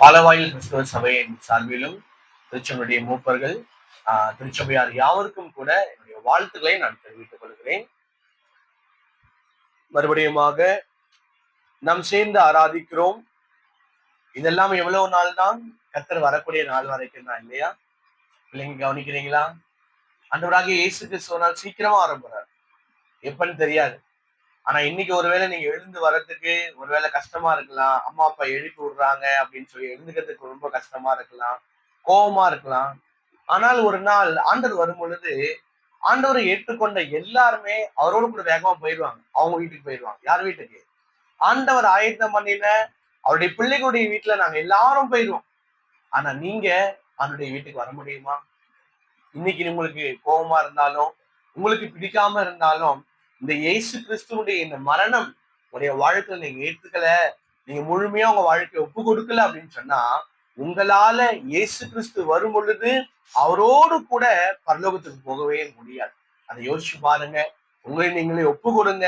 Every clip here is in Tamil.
பாலவாயில் கிறிஸ்தவ சபையின் சார்பிலும் திருச்சபையுடைய மூப்பர்கள் திருச்சபையார் யாவருக்கும் கூட என்னுடைய வாழ்த்துக்களை நான் தெரிவித்துக் கொள்கிறேன். மறுபடியுமாக நாம் சேர்ந்து ஆராதிக்கிறோம். இதெல்லாம் எவ்வளவு நாள் தான்? கர்த்தர் வரக்கூடிய நாள் வரைக்கும் தான், இல்லையா? பிள்ளைங்க கவனிக்கிறீங்களா? ஆண்டவராகிய இயேசு கிறிஸ்துவினால் சீக்கிரமா ஆரம்பிறார். எப்பன்னு தெரியாது. ஆனா இன்னைக்கு ஒருவேளை நீங்க எழுந்து வர்றதுக்கு ஒருவேளை கஷ்டமா இருக்கலாம். அம்மா அப்பா எழுப்பி விடுறாங்க அப்படின்னு சொல்லி எழுந்துக்கிறதுக்கு ரொம்ப கஷ்டமா இருக்கலாம், கோபமா இருக்கலாம். ஆனால் ஒரு நாள் ஆண்டவர் வரும் பொழுது ஆண்டவரை ஏற்றுக்கொண்ட எல்லாருமே அவரோடு கூட வேகமா போயிடுவாங்க. அவங்க வீட்டுக்கு போயிடுவாங்க. யார் வீட்டுக்கு? ஆண்டவர் ஆயத்தம் பண்ணின அவருடைய பிள்ளைகளுடைய வீட்டுல நாங்க எல்லாரும் போயிடுவோம். ஆனா நீங்க அவருடைய வீட்டுக்கு வர முடியுமா? இன்னைக்கு உங்களுக்கு கோபமா இருந்தாலும், உங்களுக்கு பிடிக்காம இருந்தாலும், இந்த இயேசு கிறிஸ்துவுடைய இந்த மரணம் உடைய வாழ்க்கையில நீங்க ஏற்றுக்கல, நீங்க முழுமையா உங்க வாழ்க்கையை ஒப்பு கொடுக்கல அப்படின்னு சொன்னா, உங்களால இயேசு கிறிஸ்து வரும் பொழுது அவரோடு கூட பரலோகத்துக்கு போகவே முடியாது. அதை யோசிச்சு பாருங்க. உங்களை நீங்களே ஒப்பு கொடுங்க.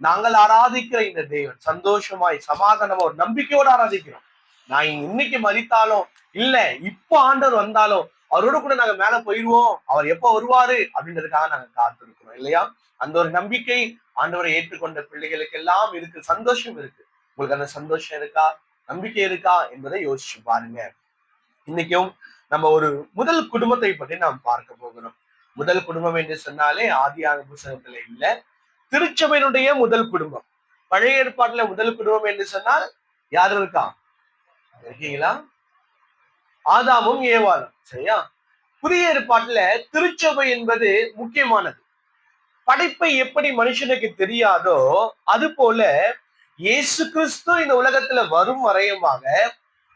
நாங்கள் ஆராதிக்கிற இந்த தேவன் சந்தோஷமாய் சமாதானமா ஒரு நம்பிக்கையோடு ஆராதிக்கிறோம். நான் இன்னைக்கு மதித்தாலும் இல்ல, இப்போ ஆண்டவர் வந்தாலும் அவரோட கூட நாங்க மேல போயிடுவோம், அவர் எப்ப வருவாரு அப்படின்றதுக்காக நாங்க காத்திருக்கிறோம், இல்லையா? அந்த ஒரு நம்பிக்கை ஆண்டவரை ஏற்றுக்கொண்ட பிள்ளைகளுக்கு எல்லாம் இருக்கு, சந்தோஷம் இருக்கு. உங்களுக்கு அந்த சந்தோஷம் இருக்கா, நம்பிக்கை இருக்கா என்பதை யோசிச்சு பாருங்க. இன்னைக்கும் நம்ம ஒரு முதல் குடும்பத்தை பற்றி நாம் பார்க்க போகிறோம். முதல் குடும்பம் என்று சொன்னாலே ஆதியாகம புத்தகத்துல இல்ல, திருச்சபையினுடைய முதல் குடும்பம். பழைய ஏற்பாட்டுல முதல் குடும்பம் என்று சொன்னால் யாரு இருக்கா? இருக்கீங்களா? ஆதாமும் ஏவாளும், சரியா? புதிய ஏற்பாட்டுல திருச்சபை என்பது முக்கியமானது. படைப்பை எப்படி மனுஷனுக்கு தெரியாதோ அது போல இயேசு கிறிஸ்து இந்த உலகத்துல வரும் வரையுமாக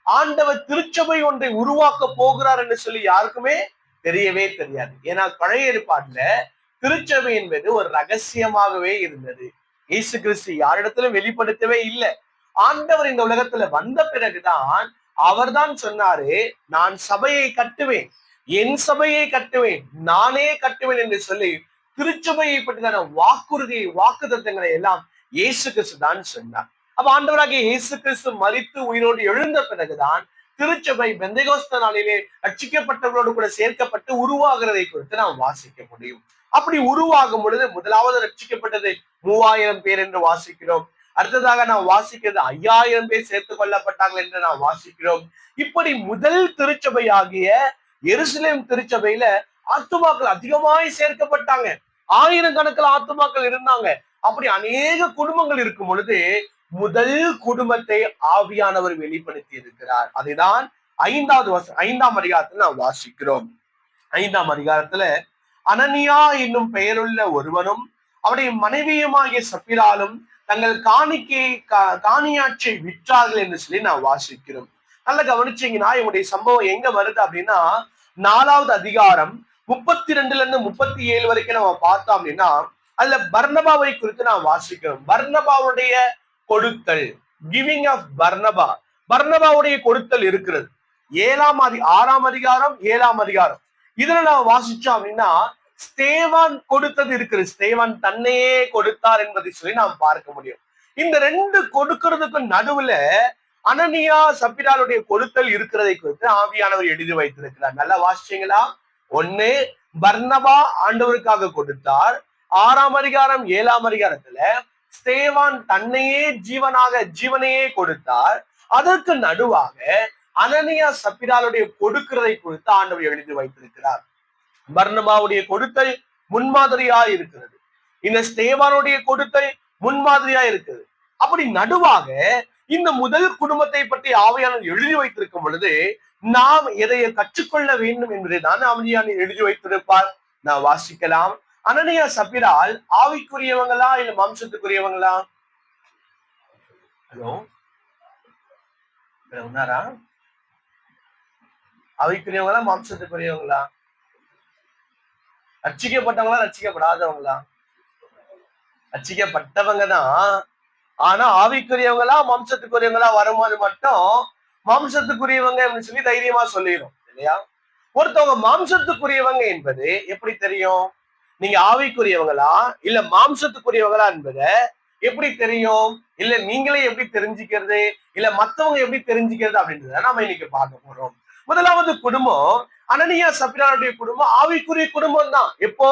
ஆண்டவர் திருச்சபை ஒன்றை உருவாக்க போகிறார் என்று சொல்லி யாருக்குமே தெரியவே தெரியாது. ஏன்னா பழைய ஏற்பாட்டுல திருச்சபை என்பது ஒரு ரகசியமாகவே இருந்தது. இயேசு கிறிஸ்து யாரிடத்திலும் வெளிப்படுத்தவே இல்லை. ஆண்டவர் இந்த உலகத்துல வந்த பிறகுதான் அவர்தான் சொன்னாரு, நான் சபையை கட்டுவேன், என் சபையை கட்டுவேன், நானே கட்டுவேன் என்று சொல்லி திருச்சபையை பற்றின வாக்குறுதியை வாக்குத்தத்தங்களை எல்லாம் இயேசு கிறிஸ்து தான் சொன்னார். அப்ப ஆண்டவராகிய இயேசு கிறிஸ்து மரித்து உயிரோடு எழுந்த பிறகுதான் திருச்சபை பெந்தெகோஸ்தே நாளிலே ரட்சிக்கப்பட்டவர்களோடு கூட சேர்க்கப்பட்டு உருவாகிறதை குறித்து நாம் வாசிக்க முடியும். அப்படி உருவாகும் பொழுது முதலாவது ரட்சிக்கப்பட்டது 3000 பேர் என்று வாசிக்கிறோம். அடுத்ததாக நாம் வாசிக்கிறது 5000 பேர் சேர்த்துக் கொள்ளப்பட்டார்கள் என்று நாம் வாசிக்கிறோம். இப்படி முதல் திருச்சபை ஆகிய எருசலேம் திருச்சபையில ஆத்துமாக்கள் அதிகமாய் சேர்க்கப்பட்டாங்க. 1000 கணக்கில் ஆத்துமாக்கள் இருந்தாங்க. அப்படி அநேக குடும்பங்கள் இருக்கும் பொழுது முதல் குடும்பத்தை ஆவியானவர் வெளிப்படுத்தி இருக்கிறார். அதைதான் 5ஆம் அதிகாரத்துல நாம் வாசிக்கிறோம். 5ஆம் அதிகாரத்துல அனனியா என்னும் பெயருள்ள ஒருவனும் அவருடைய மனைவியுமாகிய சப்பிராலும் தங்கள் காணியாட்சியை விற்றார்கள் என்று சொல்லி நான் வாசிக்கிறோம். நல்லா கவனிச்சீங்கன்னா இவங்களுடைய சம்பவம் எங்க வருது அப்படின்னா 4ஆவது அதிகாரம் 32 37 வரைக்கும் நம்ம பார்த்தோம் அப்படின்னா அதுல பர்னபாவை குறித்து நாம் வாசிக்கிறோம். பர்னபாவுடைய கொடுத்தல், கிவிங் ஆஃப் பர்னபா, பர்னபாவுடைய கொடுத்தல் இருக்கிறது. 6ஆம் அதிகாரம் 7ஆம் அதிகாரம் இதுல நாம் வாசிச்சோம் அப்படின்னா ஸ்தேவான் கொடுத்தது இருக்கிறது. ஸ்தேவான் தன்னையே கொடுத்தார் என்பதை சொல்லி நாம் பார்க்க முடியும். இந்த ரெண்டு கொடுக்கிறதுக்கு நடுவுல அனனியா சப்பிராலுடைய கொடுத்தல் இருக்கிறதை குறித்து ஆவியானவர் எழுதி வைத்திருக்கிறார். நல்லா வாசிச்சீங்களா? 1 பர்னபா ஆண்டவருக்காக கொடுத்தார். 6ஆம் அதிகாரம் 7ஆம் அதிகாரத்துல ஸ்தேவான் தன்னையே ஜீவனையே கொடுத்தார். அதற்கு நடுவாக அனனியா சப்பிராலுடைய கொடுக்கிறதை குறித்து ஆண்டவர் எழுதி வைத்திருக்கிறார். பர்னபாவுடைய கொடுத்தல் முன்மாதிரியா இருக்கிறது. இந்த ஸ்தேவானுடைய கொடுத்தல் முன்மாதிரியா இருக்குது. அப்படி நடுவாக இந்த முதல் குடும்பத்தை பற்றி ஆவியானவர் எழுதி வைத்திருக்கும் பொழுது நாம் எதையை கற்றுக்கொள்ள வேண்டும் என்பதை தான் ஆவியானவர் எழுதி வைத்திருப்பார். நான் வாசிக்கலாம். அனனியா சப்பிரால் ஆவிக்குரியவங்களா இல்ல மாம்சத்துக்குரியவங்களா? ஹலோ, உன்னாரா? ஆவிக்குரியவங்களா மாம்சத்துக்குரியவங்களா? ரட்சிக்கப்பட்டவங்களா ரட்சிக்கப்படாதவங்களா? ரட்சிக்கப்பட்டவங்க தான். ஆனா ஆவிக்குரியவங்களா மாம்சத்துக்குரியவங்களா வரும்போது மட்டும் மாம்சத்துக்குரியவங்க அப்படின்னு சொல்லி தைரியமா சொல்லிடும், இல்லையா? ஒருத்தவங்க மாம்சத்துக்குரியவங்க என்பது எப்படி தெரியும்? நீங்க ஆவிக்குரியவங்களா இல்ல மாம்சத்துக்குரியவங்களா என்பதை எப்படி தெரியும்? இல்ல நீங்களே எப்படி தெரிஞ்சுக்கிறது? இல்ல மத்தவங்க எப்படி தெரிஞ்சுக்கிறது அப்படின்றத நாம இன்னைக்கு பார்க்க போறோம். முதலாவது குடும்பம், அனனியா சப்பிராவுடைய குடும்பம் ஆவிக்குரிய குடும்பம் தான். எப்போ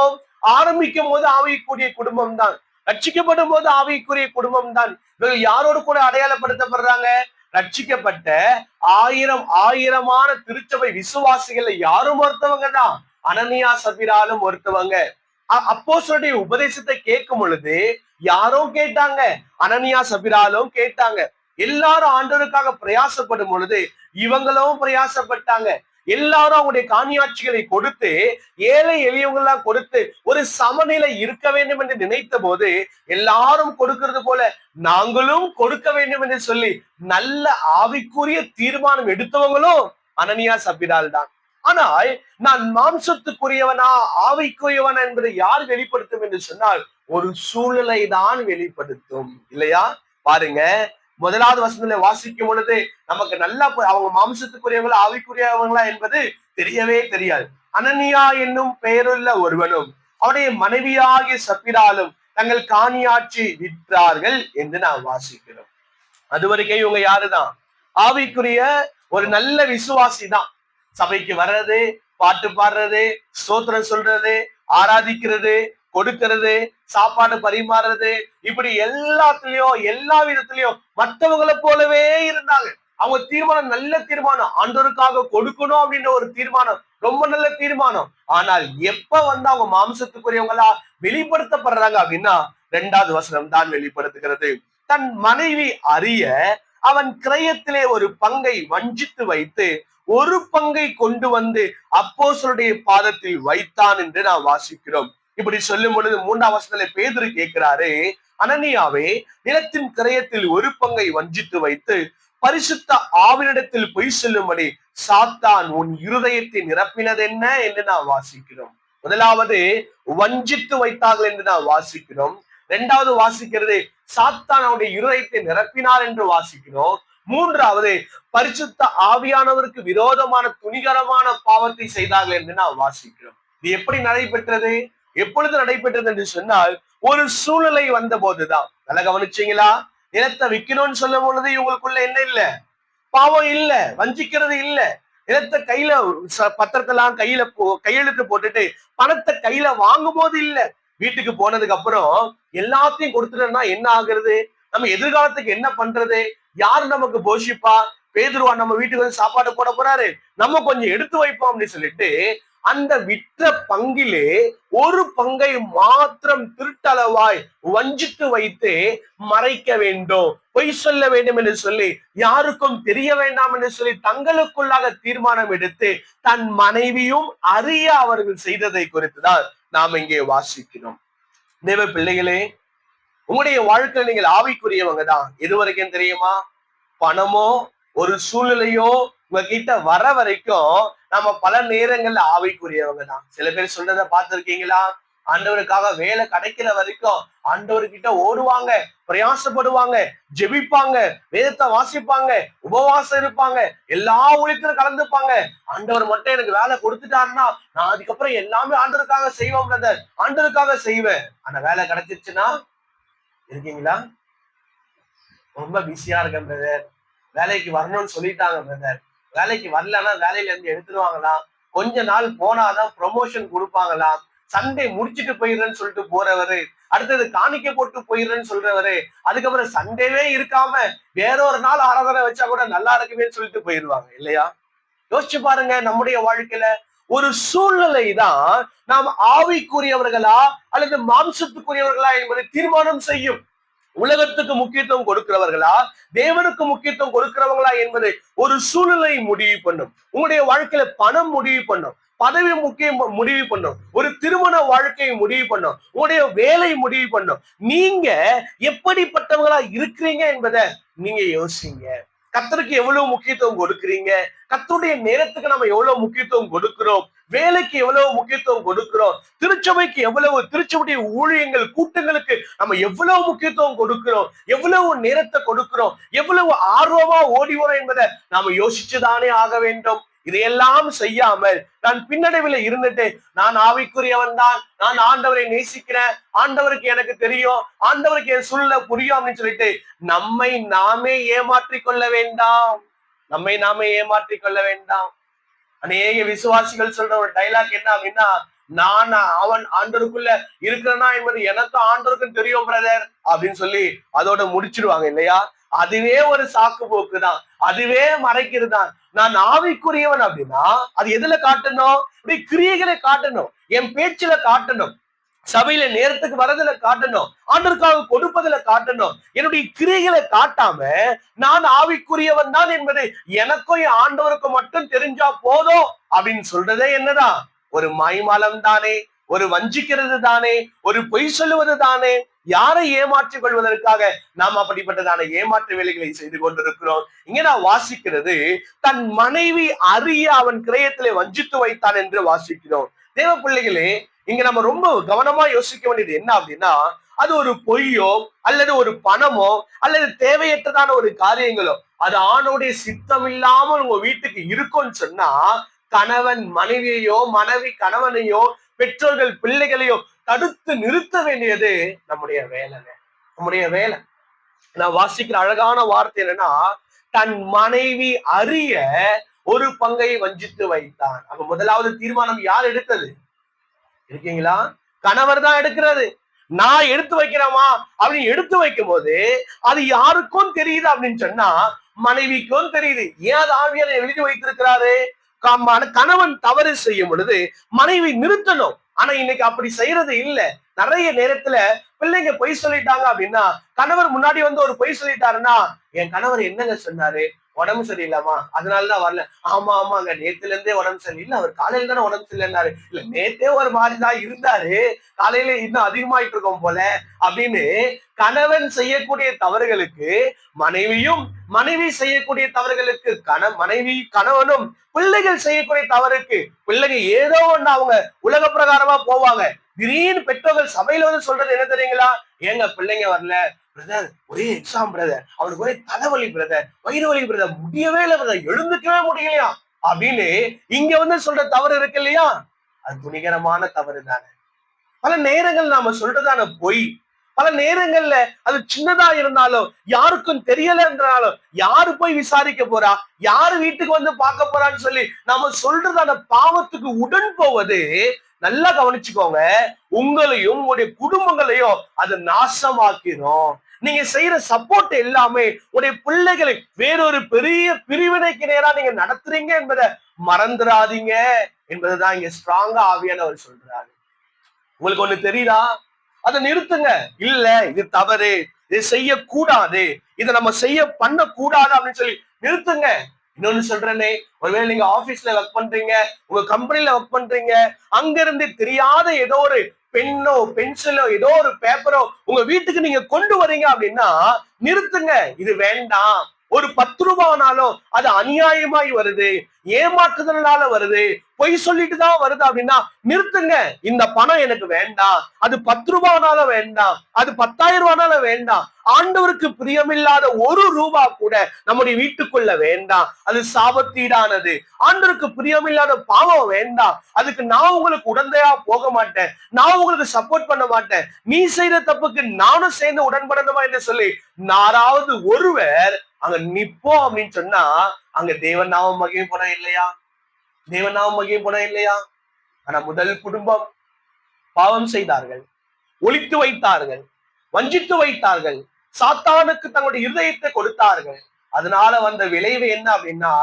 ஆரம்பிக்கும் போது ஆவிக்குரிய குடும்பம் தான், ரட்சிக்கப்படும் போது ஆவிக்குரிய குடும்பம் தான். இவர்கள் யாரோடு கூட அடையாளப்படுத்தப்படுறாங்க? ரட்சிக்கப்பட்ட ஆயிரமான திருச்சபை விசுவாசிகள் யாரும் ஒருத்தவங்க தான், அனனியா சபிராலும் ஒருத்தவங்க. அப்போஸ்தலருடைய உபதேசத்தை கேட்கும் பொழுது யாரும் கேட்டாங்க, அனனியா சபிராலும் கேட்டாங்க. எல்லாரும் ஆண்டவருக்காக பிரயாசப்படும் பொழுது இவங்களும் பிரயாசப்பட்டாங்க. எல்லாரும் அவங்களுடைய காணியாட்சிகளை கொடுத்து, ஏழை எளியவங்கெல்லாம் கொடுத்து ஒரு சமநிலை இருக்க வேண்டும் என்று நினைத்த போது எல்லாரும் கொடுக்கிறது போல நாங்களும் கொடுக்க வேண்டும் என்று சொல்லி நல்ல ஆவிக்குரிய தீர்மானம் எடுத்தவங்களும் அனனியா சபிரால் தான். ஆனால் நான் மாம்சத்துக்குரியவனா ஆவிக்குரியவனா என்பதை யார் வெளிப்படுத்தும் என்று சொன்னால் ஒரு சூழ்நிலை தான் வெளிப்படுத்தும், இல்லையா? பாருங்க, முதலாவது வசனத்துல வாசிக்கும் பொழுது நமக்கு நல்லா அவங்க மாம்சத்துக்குரியவங்களா ஆவிக்குரியவங்களா என்பது தெரியவே தெரியாது. அனனியா என்னும் பெயருள்ள ஒருவனும் அவருடைய மனைவியாகிய சப்பிராலும் தங்கள் காணியாட்சி விற்றார்கள் என்று நாம் வாசிக்கிறோம். அது வரைக்கும் இவங்க யாருதான்? ஆவிக்குரிய ஒரு நல்ல விசுவாசி தான். சபைக்கு வர்றது, பாட்டு பாடுறது, ஸ்தோத்திரம் சொல்றது, ஆராதிக்கிறது, கொடுக்கிறது, சாப்பாடு பரிமாறுறது, இப்படி எல்லாத்துலயும் எல்லா விதத்திலயும் மற்றவங்களை போலவே இருந்தாங்க. அவங்க தீர்மானம் நல்ல தீர்மானம், ஆண்டவருக்காக கொடுக்கணும் அப்படின்ற ஒரு தீர்மானம், ரொம்ப நல்ல தீர்மானம். ஆனால் எப்ப அவங்க மாம்சத்துக்குரியவங்களா வெளிப்படுத்தப்படுறாங்க அப்படின்னா 2வது வசனம் தான் வெளிப்படுத்துகிறது. தன் மனைவி அறிய அவன் கிரயத்திலே ஒரு பங்கை வஞ்சித்து வைத்து ஒரு பங்கை கொண்டு வந்து அப்போஸ்தலருடைய பாதத்தில் வைத்தான் என்று நாம் வாசிக்கிறோம். இப்படி சொல்லும் பொழுது 3ஆம் வசனத்திலே பேதுரு கேட்கிறாரு, அனனியாவே, நிலத்தின் கிரயத்தில் ஒரு பங்கை வஞ்சித்து வைத்து பரிசுத்த ஆவினிடத்தில் பொய் சொல்லும்படி சாத்தான் உன் இருதயத்தை நிரப்பினது என்ன என்று நாம் வாசிக்கிறோம். முதலாவது வஞ்சித்து வைத்தார்கள் என்று நாம் வாசிக்கிறோம். 2வது வாசிக்கிறது சாத்தான் அவனுடைய இருதயத்தை நிரப்பினார் என்று வாசிக்கிறோம். 3வது பரிசுத்த ஆவியானவருக்கு விரோதமான துணிகரமான பாவத்தை செய்தார்கள் என்று நாம் வாசிக்கிறோம். இது எப்படி நடைபெற்றது? எப்பொழுது நடைபெற்றது என்று சொன்னால் ஒரு சூழ்நிலை வந்த போதுதான். நல்லா கவனிச்சீங்களா? நிலத்தை விற்கணும்னு சொல்லும் பொழுது இவங்களுக்குள்ள என்ன இல்ல? பாவம் இல்ல, வஞ்சிக்கிறது இல்ல. நிலத்தை கையில பத்திரத்தெல்லாம் கையெழுத்து போட்டுட்டு பணத்தை கையில வாங்கும் போது இல்ல. வீட்டுக்கு போனதுக்கு அப்புறம் எல்லாத்தையும் கொடுத்துட்டோம்னா என்ன ஆகுறது? நம்ம எதிர்காலத்துக்கு என்ன பண்றது? யாரு நமக்கு போஷிப்பா? பேதுருவா நம்ம வீட்டுக்கு வந்து சாப்பாடு போட போறாரு, நம்ம கொஞ்சம் எடுத்து வைப்போம் அப்படின்னு சொல்லிட்டு அந்த விற்ற பங்கிலே ஒரு பங்கை மாத்திரம் திருட்டளவாய் வஞ்சித்து வைத்து மறைக்க வேண்டும், பொய் சொல்ல வேண்டும் என்று சொல்லி, யாருக்கும் தெரிய வேண்டாம் என்று சொல்லி தங்களுக்குள்ளாக தீர்மானம் எடுத்து தன் மனைவியும் அறிய அவர்கள் செய்ததை குறித்துதான் நாம் இங்கே வாசிக்கிறோம். தேவ பிள்ளைகளே, உங்களுடைய வாழ்க்கையில நீங்கள் ஆவிக்குரியவங்க தான். எது வரைக்கும் தெரியுமா? பணமோ ஒரு சூழ்நிலையோ உங்ககிட்ட வர வரைக்கும் நம்ம பல நேரங்கள்ல ஆவிக்குரியவங்க தான். சில பேர் சொல்றதை பார்த்திருக்கீங்களா? ஆண்டவருக்காக வேலை கிடைக்கிற வரைக்கும் ஆண்டவர்கிட்ட ஓடுவாங்க, பிரயாசப்படுவாங்க, ஜெபிப்பாங்க, வேதத்தை வாசிப்பாங்க, உபவாசம் இருப்பாங்க, எல்லா ஊழியத்திலும் கலந்துப்பாங்க. ஆண்டவர் மட்டும் எனக்கு வேலை கொடுத்துட்டாருன்னா நான் அதுக்கப்புறம் எல்லாமே ஆண்டவருக்காக செய்வேன் பிரதர், ஆண்டவருக்காக செய்வேன். ஆனா வேலை கிடைச்சிருச்சுன்னா இருக்கீங்களா? ரொம்ப பிஸியா இருக்கேன் பிரதர், வேலைக்கு வரணும்னு சொல்லிட்டாங்க பிரதர், வேலைக்கு வரலன்னா வேலையில இருந்து எடுத்துருவாங்களாம், கொஞ்ச நாள் போனாதான் ப்ரொமோஷன் கொடுப்பாங்களாம், சண்டே முடிச்சுட்டு போயிடுறேன்னு சொல்லிட்டு போறவரு, அடுத்தது காணிக்க போட்டு போயிடுறேன்னு சொல்றவரு, அதுக்கப்புறம் சண்டேவே இருக்காம வேற ஒரு நாள் ஆராதனை வச்சா கூட நல்லா இருக்குமே சொல்லிட்டு போயிடுவாங்க, இல்லையா? யோசிச்சு பாருங்க, நம்முடைய வாழ்க்கையில ஒரு சூழ்நிலை தான் நாம் ஆவிக்குரியவர்களா அல்லது மாம்சத்துக்குரியவர்களா என்பதை தீர்மானம் செய்யும். உலகத்துக்கு முக்கியத்துவம் கொடுக்கிறவர்களா, தேவனுக்கு முக்கியத்துவம் கொடுக்கிறவங்களா என்பதை ஒரு சூழ்நிலை முடிவு பண்ணும். உங்களுடைய வாழ்க்கையில பணம் முடிவு பண்ணும், பதவி முக்கியம் முடிவு பண்ணும், ஒரு திருமண வாழ்க்கையை முடிவு பண்ணும், உங்களுடைய வேலை முடிவு பண்ணும். நீங்க எப்படிப்பட்டவங்களா இருக்கிறீங்க என்பதை நீங்க யோசிங்க. கர்த்தருக்கு எவ்வளவு முக்கியத்துவம் கொடுக்குறீங்க? கர்த்தருடைய நேரத்துக்கு நம்ம எவ்வளவு முக்கியத்துவம் கொடுக்கிறோம்? வேலைக்கு எவ்வளவு முக்கியத்துவம் கொடுக்கிறோம்? திருச்சபைக்கு எவ்வளவு, திருச்சபையுடைய ஊழியங்கள் கூட்டங்களுக்கு நம்ம எவ்வளவு முக்கியத்துவம் கொடுக்கிறோம்? எவ்வளவு நேரத்தை கொடுக்கிறோம்? எவ்வளவு ஆர்வமா ஓடி வரோம் என்பதை நாம யோசிச்சுதானே ஆக வேண்டும். இதையெல்லாம் செய்யாமல் நான் பின்னடைவில் இருந்துட்டு நான் ஆவிக்குரியவன் தான், நான் ஆண்டவரை நேசிக்கிறேன், ஆண்டவருக்கு எனக்கு தெரியும், ஆண்டவருக்கு என் சூழ்நிலை புரியும் அப்படின்னு சொல்லிட்டு நம்மை நாமே ஏமாற்றிக் கொள்ள வேண்டாம். நம்மை நாமே ஏமாற்றிக் கொள்ள வேண்டாம். அநேக விசுவாசிகள் சொல்ற ஒரு டைலாக் என்ன அப்படின்னா, நான் அவன் ஆண்டவருக்குள்ள இருக்கிறனா என்பது எனக்கும் ஆண்டவருக்கும் தெரியும் பிரதர் அப்படின்னு சொல்லி அதோட முடிச்சிடுவாங்க இல்லையா? அதுவே ஒரு சாக்கு போக்கு தான், அதுவே மறைக்கிறது தான். நான் ஆவிக்குரியவன் அப்படின்னா அது எதுல காட்டணும்? இப்படி கிரியைகளை காட்டணும், என் பேச்சுல காட்டணும், சபையில நேரத்துக்கு வரதுல காட்டணும், ஆண்டவருக்காக கொடுப்பதுல காட்டணும். என்னுடைய கிரியைகளை காட்டாம நான் ஆவிக்குரியவன் தான் என்பது எனக்கும் என் ஆண்டவருக்கும் மட்டும் தெரிஞ்சா போதும் அப்படின்னு சொல்றதே என்னதான்? ஒரு மாய்மாலம் தானே, ஒரு வஞ்சிக்கிறது தானே, ஒரு பொய் சொல்லுவது தானே. யாரை ஏமாற்றிக் கொள்வதற்காக நாம் அப்படிப்பட்டதான ஏமாற்று வேலைகளை செய்து கொண்டிருக்கிறோம். இங்க நான் வாசிக்கிறது, தன் மனைவி அறிய அவன் கிரயத்திலே வஞ்சித்து வைத்தான் என்று வாசிக்கிறோம். தேவ பிள்ளைகளே, இங்க நம்ம ரொம்ப கவனமா யோசிக்க வேண்டியது என்ன அப்படின்னா, அது ஒரு பொய்யோ அல்லது ஒரு பணமோ அல்லது தேவையற்றதான ஒரு காரியங்களோ அது ஆணுடைய சித்தம் இல்லாமல் உங்க வீட்டுக்கு இருக்கும்னு சொன்னா, கணவன் மனைவியையோ மனைவி கணவனையோ பெற்றோர்கள் பிள்ளைகளையோ தடுத்து நிறுத்த வேண்டியது நம்முடைய வேலைங்க, நம்முடைய வேலை. நான் வாசிக்கிற அழகான வார்த்தை என்னன்னா, தன் மனைவி அறிய ஒரு பங்கை வஞ்சித்து வைத்தான். அப்ப முதலாவது தீர்மானம் யார் எடுத்தது? இருக்கீங்களா? கணவர் தான் எடுக்கிறது. நான் எடுத்து வைக்கிறேமா அப்படின்னு எடுத்து வைக்கும் போது அது யாருக்கும் தெரியுது அப்படின்னு சொன்னா மனைவிக்கும் தெரியுது. ஏன் அது ஆவியார் எழுதி வைத்திருக்கிறாரு? கணவன் தவறு செய்யும் பொழுது மனைவி நிறுத்தணும். ஆனா இன்னைக்கு அப்படி செய்யறது இல்ல. நிறைய நேரத்துல பிள்ளைங்க பொய் சொல்லிட்டாங்க அப்படின்னா, கணவர் முன்னாடி வந்து ஒரு பொய் சொல்லிட்டாருன்னா, என் கணவர் என்னங்க சொன்னாரு? உடம்பு சரியில்லாமா அதனாலதான் வரல. ஆமா ஆமாங்க, நேத்துல இருந்தே உடம்பு சரியில்லை, அவர் காலையில தானே உடம்பு சரியில்லைன்னாரு. இல்ல நேத்தே ஒரு மாதிரிதான் இருந்தாரு, காலையில இன்னும் அதிகமாயிட்டு இருக்கோம் போல அப்படின்னு கணவன் செய்யக்கூடிய தவறுகளுக்கு மனைவியும், மனைவி செய்யக்கூடிய தவறுகளுக்கு கணவனும், பிள்ளைகள் செய்யக்கூடிய தவறுக்கு பிள்ளைங்க ஏதோ ஒண்ணு அவங்க உலக பிரகாரமா போவாங்க. திடீர்னு பெற்றோர்கள் சபையில வந்து சொல்றது என்ன தெரியுங்களா? ஏங்க பிள்ளைங்க வரல பிரதர், ஒரே எக்ஸாம் பிரதர், அவனுக்கு ஒரே தலைவலி பிரதர், வயிறு வலி பிரதர், முடியவே இல்லை பிரதர், எழுந்துக்கவே முடியலையா அப்படின்னு இங்க வந்து சொல்ற தவறு இருக்கு இல்லையா? அது துணிகரமான தவறு தானே. பல நேரங்கள் நாம சொல்றதான பொய், பல நேரங்கள்ல அது சின்னதா இருந்தாலும் யாருக்கும் தெரியல என்றாலும் யாரு போய் விசாரிக்க போறா, யாரு வீட்டுக்கு வந்து பார்க்க போறான்னு சொல்லி நாம சொல்றதான பாவத்துக்கு உடன் போவது, நல்லா கவனிச்சுக்கோங்க, உங்களையும் உங்களுடைய குடும்பங்களையும் அது நாசமாக்கிடும். நீங்க செய்யற சப்போர்ட் எல்லாமே உடைய பிள்ளைகளை வேறொரு பெரிய பிரிவினைக்கு நேரா நீங்க நடத்துறீங்க என்பதை மறந்துடாதீங்க என்பதுதான் இங்க ஸ்ட்ராங்கா ஆவியானவர் சொல்றாரு. உங்களுக்கு ஒண்ணு தெரியுதா? அதை நிறுத்துங்க. இல்ல இது தவறு, இதை செய்யக்கூடாது, இதை நம்ம பண்ணக்கூடாது அப்படின்னு சொல்லி நிறுத்துங்க. இன்னொன்னு சொல்றேனே, ஒருவேளை நீங்க ஆபீஸ்ல ஒர்க் பண்றீங்க, உங்க கம்பெனில ஒர்க் பண்றீங்க, அங்க இருந்து தெரியாத ஏதோ ஒரு பென்னோ பென்சிலோ ஏதோ ஒரு பேப்பரோ உங்க வீட்டுக்கு நீங்க கொண்டு வரீங்க அப்படின்னா நிறுத்துங்க. இது வேண்டாம். ஒரு 10 ரூபாய்னாலும் அது அநியாயமாய் வருது, ஏமாற்றுதனால வருது, பொய் சொல்லிட்டு தான் வருது அப்படின்னா நிறுத்துங்க. இந்த பணம் எனக்கு வேண்டாம், அது 10 ரூபாய்னாலும் வேண்டாம், அது 10,000 ரூபாய்னாலும் வேண்டாம். ஆண்டவருக்கு பிரியமில்லாத 1 ரூபா கூட நம்முடைய வீட்டுக்குள்ள வேண்டாம், அது சாபத்தீடானது. ஆண்டவருக்கு பிரியமில்லாத பாவம் வேண்டாம், அதுக்கு நான் உங்களுக்கு உடந்தையா போக மாட்டேன், நான் உங்களுக்கு சப்போர்ட் பண்ண மாட்டேன். நீ செய்த தப்புக்கு நானும் சேர்ந்து உடன்படணுமா என்று சொல்லி யாராவது ஒருவர் அங்க நிப்போம் அப்படின்னு சொன்னா அங்க தேவன் நாமம் மகிமை போனா இல்லையா? தேவன் நாமம் மகிமை போனா இல்லையா? ஆனா முதல் குடும்பம் பாவம் செய்தார்கள், ஒளித்து வைத்தார்கள், வஞ்சித்து வைத்தார்கள், சாத்தானுக்கு தங்களுடைய இருதயத்தை கொடுத்தார்கள். அதனால வந்த விளைவு என்ன அப்படின்னா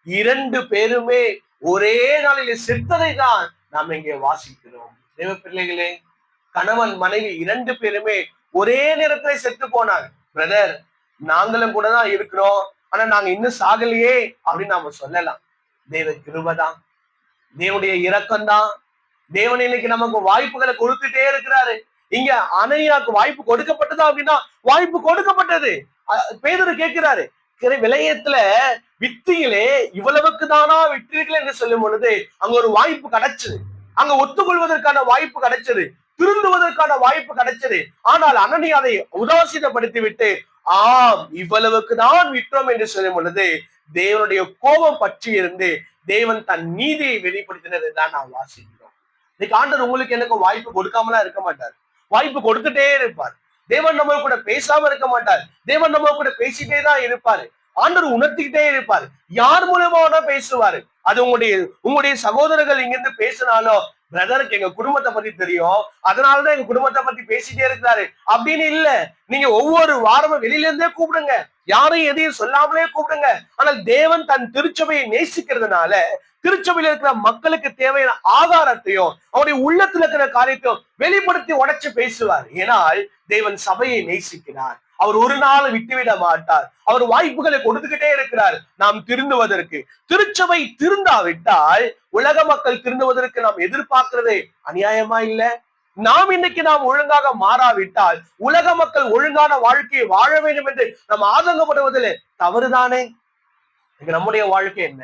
2 பேருமே ஒரே நாளிலே செத்ததை தான் நாம் இங்கே வாசிக்கிறோம். தேவ பிள்ளைகளே, கணவன் மனைவி 2 பேருமே ஒரே நேரத்துல செத்து போனாங்க. பிரதர், நாங்களும் கூட தான் இருக்கிறோம், ஆனா நாங்க இன்னும் சாகலையே அப்படின்னு நாம சொல்லலாம். தேவ கிருபைதான், தேவனுடைய இரக்கம் தான். தேவன் இன்னைக்கு நமக்கு வாய்ப்புகளை கொடுத்துட்டே இருக்கிறாரு. இங்க அனனியாவுக்கு வாய்ப்பு கொடுக்கப்பட்டதா அப்படின்னா வாய்ப்பு கொடுக்கப்பட்டது. பேதுரு கேட்கிறாரு, விலையத்துல வித்தியிலே இவ்வளவுக்கு தானா விற்றீர்கள் என்று சொல்லும் பொழுது அங்க ஒரு வாய்ப்பு கிடைச்சது, அங்க ஒத்துக்கொள்வதற்கான வாய்ப்பு கிடைச்சது, திருந்துவதற்கான வாய்ப்பு கிடைச்சது. ஆனால் அனனியா அதை உதாசீனப்படுத்தி விட்டு ஆம் இவ்வளவுக்கு தான் விற்றோம் என்று சொல்லும் பொழுது தேவனுடைய கோபம் பற்றி இருந்து தேவன் தன் நீதியை வெளிப்படுத்தினது தான் நான் வாசிக்கிறோம். இன்னைக்கு ஆண்டவர் உங்களுக்கு எனக்கு வாய்ப்பு கொடுக்காமலாம் இருக்க மாட்டார், வாய்ப்பு கொடுத்துட்டே இருப்பார். தேவன் நம்ம கூட பேசாம இருக்க மாட்டார், தேவன் நம்ம கூட பேசிட்டே தான் இருப்பாரு. ஆண்டவர் உணர்த்திக்கிட்டே இருப்பாரு. யார் மூலமா பேசுவாரு. அது உங்களுடைய சகோதரர்கள் இங்கிருந்து பேசினாலும், பிரதருக்கு எங்க குடும்பத்தை பத்தி தெரியும், அதனாலதான் எங்க குடும்பத்தை பத்தி பேசிட்டே இருக்கிறாரு அப்படின்னு இல்ல. நீங்க ஒவ்வொரு வாரமும் வெளியில இருந்தே கூப்பிடுங்க, யாரையும் எதையும் சொல்லாமலே கூப்பிடுங்க. ஆனால் தேவன் தன் திருச்சபையை நேசிக்கிறதுனால திருச்சபையில இருக்கிற மக்களுக்கு தேவையான ஆதாரத்தையும் அவருடைய உள்ளத்துல இருக்கிற காரியத்தையும் வெளிப்படுத்தி உடைச்சு பேசுவார். ஏனால் தேவன் சபையை நேசிக்கிறார். அவர் ஒரு நாள் விட்டுவிட மாட்டார். அவர் வாய்ப்புகளை கொடுத்துக்கிட்டே இருக்கிறார் நாம் திருந்துவதற்கு. திருச்சபை திருந்தாவிட்டால் உலக மக்கள் திருந்துவதற்கு நாம் எதிர்பார்க்கிறதே அநியாயமா இல்ல? நாம் இன்னைக்கு நாம் ஒழுங்காக மாறாவிட்டால் உலக மக்கள் ஒழுங்கான வாழ்க்கையை வாழ வேண்டும் என்று நாம் ஆதங்கப்படுவதில் தவறுதானே? நம்முடைய வாழ்க்கை என்ன?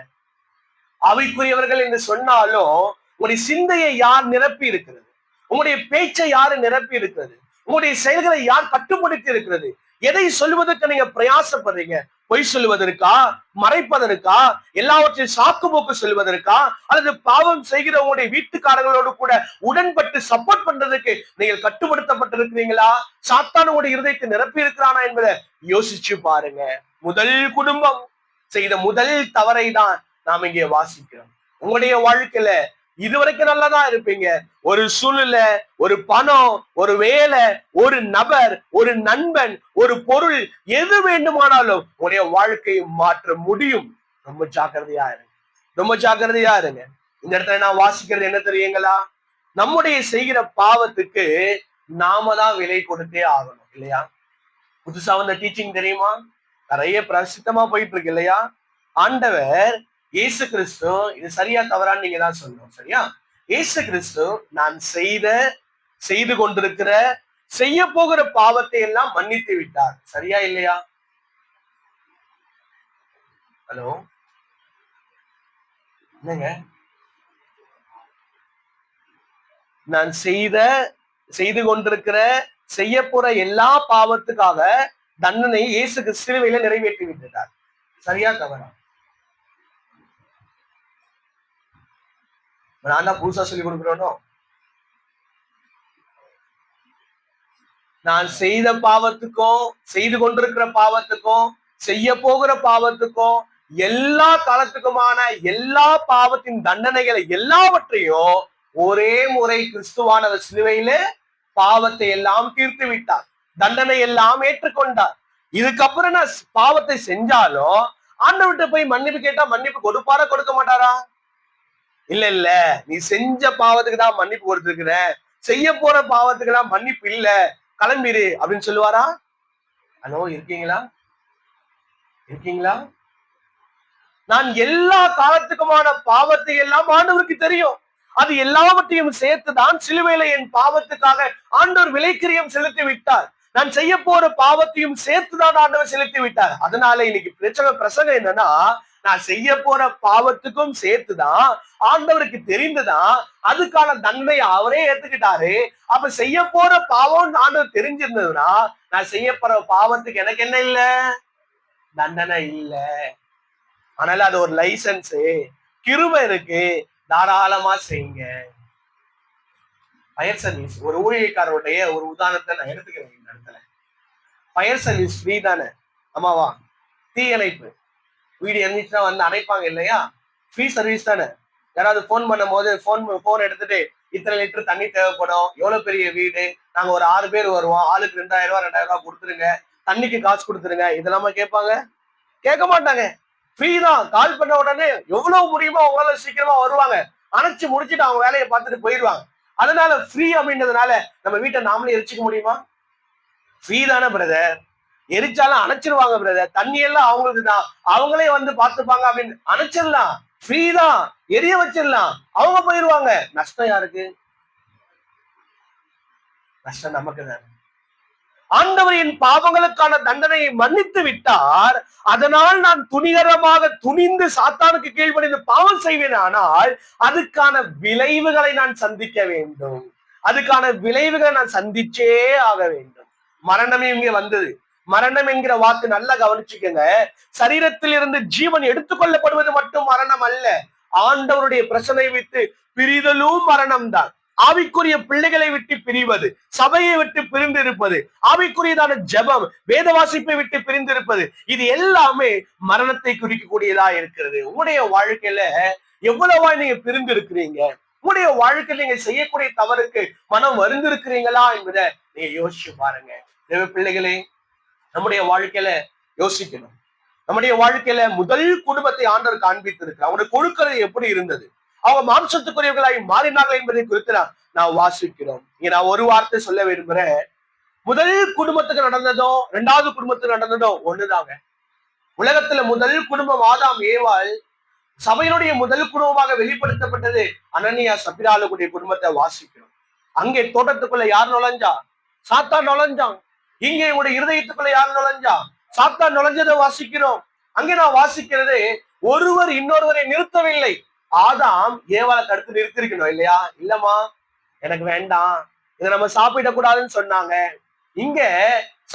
அவைக்குரியவர்கள் என்று சொன்னாலும் உங்களுடைய சிந்தையை யார் நிரப்பி இருக்கிறது? உங்களுடைய பேச்சை யாரு நிரப்பி இருக்கிறது? உங்களுடைய செயல்களை யார் கட்டுப்படுத்தி இருக்கிறது? எதை சொல்வதற்கு நீங்க பிரயாசப்படுறீங்க? பொய் சொல்வதற்கா, மறைப்பதற்கா, எல்லாவற்றையும் சாக்கு போக்கு சொல்வதற்கா, அல்லது பாவம் செய்கிற உங்களுடைய வீட்டுக்காரங்களோடு கூட உடன்பட்டு சப்போர்ட் பண்றதுக்கு நீங்கள் கட்டுப்படுத்தப்பட்டிருக்கிறீங்களா? சாத்தான் உங்களுடைய இருதயத்தை நிரப்பி இருக்கிறானா என்பதை யோசிச்சு பாருங்க. முதல் குடும்பம் செய்த முதல் தவறை தான் நாம் இங்கே வாசிக்கிறோம். உங்களுடைய வாழ்க்கையில இதுவரைக்கும் நல்லாதான் இருப்பீங்க. ஒரு சூழ்நிலை, ஒரு பணம், ஒரு வேலை, ஒரு நபர், ஒரு நண்பன், ஒரு பொருள், எது வேண்டுமானாலும் உங்களுடைய வாழ்க்கையை மாற்ற முடியும். ரொம்ப ஜாக்கிரதையா இருங்க, ரொம்ப ஜாக்கிரதையா இருங்க. இந்த இடத்துல நான் வாசிக்கிறது என்ன தெரியுங்களா? நம்முடைய செய்கிற பாவத்துக்கு நாம தான் விலை கொடுத்தே ஆகணும் இல்லையா? புதுசா வந்த டீச்சிங் தெரியுமா? நிறைய பிரசித்தமா போயிட்டு இருக்கு இல்லையா? ஆண்டவர் இயேசு கிறிஸ்து, இது சரியா தவறான்னு நீங்க தான் சொல்லணும், சரியா? இயேசு கிறிஸ்து நான் செய்து கொண்டிருக்கிற செய்ய போகிற பாவத்தை எல்லாம் மன்னித்து விட்டார், சரியா இல்லையா? ஹலோ, என்னங்க? நான் செய்து கொண்டிருக்கிற செய்ய போற எல்லா பாவத்துக்காக தண்டனை இயேசு கிறிஸ்துவில நிறைவேற்றி விட்டார், சரியா தவறா? நான் தான் புதுசா சொல்லி கொடுக்கிறோம். நான் செய்த பாவத்துக்கும் செய்து கொண்டிருக்கிற பாவத்துக்கும் செய்ய போகிற பாவத்துக்கும் எல்லா காலத்துக்குமான எல்லா பாவத்தின் தண்டனைகளை எல்லாவற்றையும் ஒரே முறை கிறிஸ்துவானவர் சிலுவையில பாவத்தை எல்லாம் தீர்த்து விட்டார், தண்டனை எல்லாம் ஏற்றுக்கொண்டார். இதுக்கப்புறம் நான் பாவத்தை செஞ்சாலும் ஆண்டவர்கிட்ட போய் மன்னிப்பு கேட்டா மன்னிப்பு கொடுப்பாரா கொடுக்க மாட்டாரா? இல்ல, நீ செஞ்ச பாவத்துக்கு தான் மன்னிப்பு கொடுத்திருக்கிற, செய்ய போற பாவத்துக்கு எல்லாம் மன்னிப்பு இல்ல, கிளம்பிரு அப்படின்னு சொல்லுவாரா? ஹலோ, இருக்கீங்களா? இருக்கீங்களா? நான் எல்லா காலத்துக்குமான பாவத்தை எல்லாம் ஆண்டவருக்கு தெரியும். அது எல்லாவற்றையும் சேர்த்துதான் சிலுவையில என் பாவத்துக்காக ஆண்டவர் விலைக்கிரியம் செலுத்தி விட்டார். நான் செய்ய போற பாவத்தையும் சேர்த்துதான் ஆண்டவர் செலுத்தி விட்டார். அதனால இன்னைக்கு பிரசங்கம் என்னன்னா, நான் செய்ய போற பாவத்துக்கும் சேர்த்துதான் ஆண்டவருக்கு தெரிந்துதான் அதுக்கான தண்டனை அவரே ஏத்துக்கிட்டாரு. அப்ப செய்ய போற பாவம் ஆண்டவர் தெரிஞ்சிருந்ததுன்னா நான் செய்ய போற பாவத்துக்கு எனக்கு என்ன இல்ல? தண்டனை இல்ல. ஆனால அது ஒரு லைசன்ஸ், கிருபை இருக்கு, தாராளமா செய்யுங்க. ஃபயர் சர்வீஸ், ஒரு ஊழியக்காரருடைய ஒரு உதாரணத்தை நான் எடுத்துக்கிறேன் இந்த இடத்துல. ஃபயர் சர்வீஸ் ஃப்ரீ தானே, ஆமாவா? தீயணைப்பு வீடு இருந்துச்சுன்னா வந்து அணைப்பாங்க இல்லையா? ஃப்ரீ சர்வீஸ் தானே. யாராவது போன் பண்ணும் போது போன் எடுத்துட்டு இத்தனை லிட்டர் தண்ணி தேவைப்படும், எவ்வளவு பெரிய வீடு, நாங்க ஒரு 6 பேர் வருவோம், ஆளுக்கு 2000 ரூபாய் 2000 ரூபாய் கொடுத்துருங்க, தண்ணிக்கு காசு கொடுத்துருங்க, இதெல்லாம கேட்பாங்க? கேட்க மாட்டாங்க. ஃப்ரீ தான். கால் பண்ண உடனே எவ்வளவு முடியுமோ அவங்களால சீக்கிரமா வருவாங்க, அணைச்சு முடிச்சுட்டு அவங்க வேலையை பார்த்துட்டு போயிடுவாங்க. அதனால ஃப்ரீ அப்படின்றதுனால நம்ம வீட்டை நாமளே எரிச்சுக்க முடியுமா? ஃப்ரீ தானே பிரதர், எரிச்சாலும் அணைச்சிருவாங்க பிரதர், தண்ணி எல்லாம் அவங்களுக்கு தான், அவங்களே வந்து பார்த்துப்பாங்க அப்படின்னு அணைச்சிடலாம். ஃப்ரீ தான், எரிய வச்சிடலாம், அவங்க போயிருவாங்க. நஷ்டம் யாருக்கு? நஷ்டம் நமக்கு தான். ஆண்டவரின் பாவங்களுக்கான தண்டனையை மன்னித்து விட்டார். அதனால் நான் துணிகரமாக துணிந்து சாத்தானுக்கு கீழ்ப்படிந்து பாவம் செய்வேன். ஆனால் அதுக்கான விளைவுகளை நான் சந்திக்க வேண்டும், அதுக்கான விளைவுகளை நான் சந்திச்சே ஆக வேண்டும். மரணமே இங்கே வந்தது. மரணம் என்கிற வாக்கு நல்லா கவனிச்சுக்கங்க. சரீரத்தில் இருந்து ஜீவன் எடுத்துக்கொள்ளப்படுவது மட்டும் மரணம் அல்ல, ஆண்டவருடைய பிரசனை விட்டு பிரிதலும் மரணம் தான். ஆவிக்குரிய பிள்ளைகளை விட்டு பிரிவது, சபையை விட்டு பிரிந்திருப்பது, ஆவிக்குரியதான ஜெபம், வேத வாசிப்பை விட்டு பிரிந்திருப்பது, இது எல்லாமே மரணத்தை குறிக்கக்கூடியதா இருக்கிறது. உங்களுடைய வாழ்க்கையில எவ்வளவா நீங்க பிரிந்து இருக்கிறீங்க? உங்களுடைய வாழ்க்கையில் நீங்க செய்யக்கூடிய தவறுக்கு மனம் வருந்திருக்கிறீங்களா என்பதை நீங்க யோசிச்சு பாருங்க. தேவ பிள்ளைகளே, நம்முடைய வாழ்க்கையில யோசிக்கணும். நம்முடைய வாழ்க்கையில முதல் குடும்பத்தை ஆண்டவர் காண்பித்திருக்கு. அவனுக்கு கொடுக்கிறது எப்படி இருந்தது, அவங்க மாம்சத்துக்குரியவர்களாய் மாறினார்கள் என்பதை குறித்து நான் வாசிக்கிறோம். இங்க நான் ஒரு வார்த்தை சொல்ல விரும்புறேன். முதல் குடும்பத்துக்கு நடந்ததும் இரண்டாவது குடும்பத்துக்கு நடந்ததும் ஒண்ணுதாங்க. உலகத்துல முதல் குடும்பம் ஆதாம் ஏவாள். சபையினுடைய முதல் குடும்பமாக வெளிப்படுத்தப்பட்டது அனனியா சபிராளுடைய குடும்பத்தை வாசிக்கிறோம். அங்கே தோட்டத்துக்குள்ள யார் நுழைஞ்சா? சாத்தான் நுழைஞ்சான். இங்கே உங்களுடைய இருதயத்துக்குள்ள யார் நுழைஞ்சா? சாத்தான் நுழைஞ்சதை வாசிக்கிறோம். அங்கே நான் வாசிக்கிறது, ஒருவர் இன்னொருவரை நிறுத்தவில்லை. ஆதாம் ஏவாளை தடுத்து நிறுத்திருக்கணும் இல்லையா? இல்லம்மா, எனக்கு வேண்டாம், இதை நம்ம சாப்பிடக்கூடாதுன்னு சொன்னாங்க. இங்க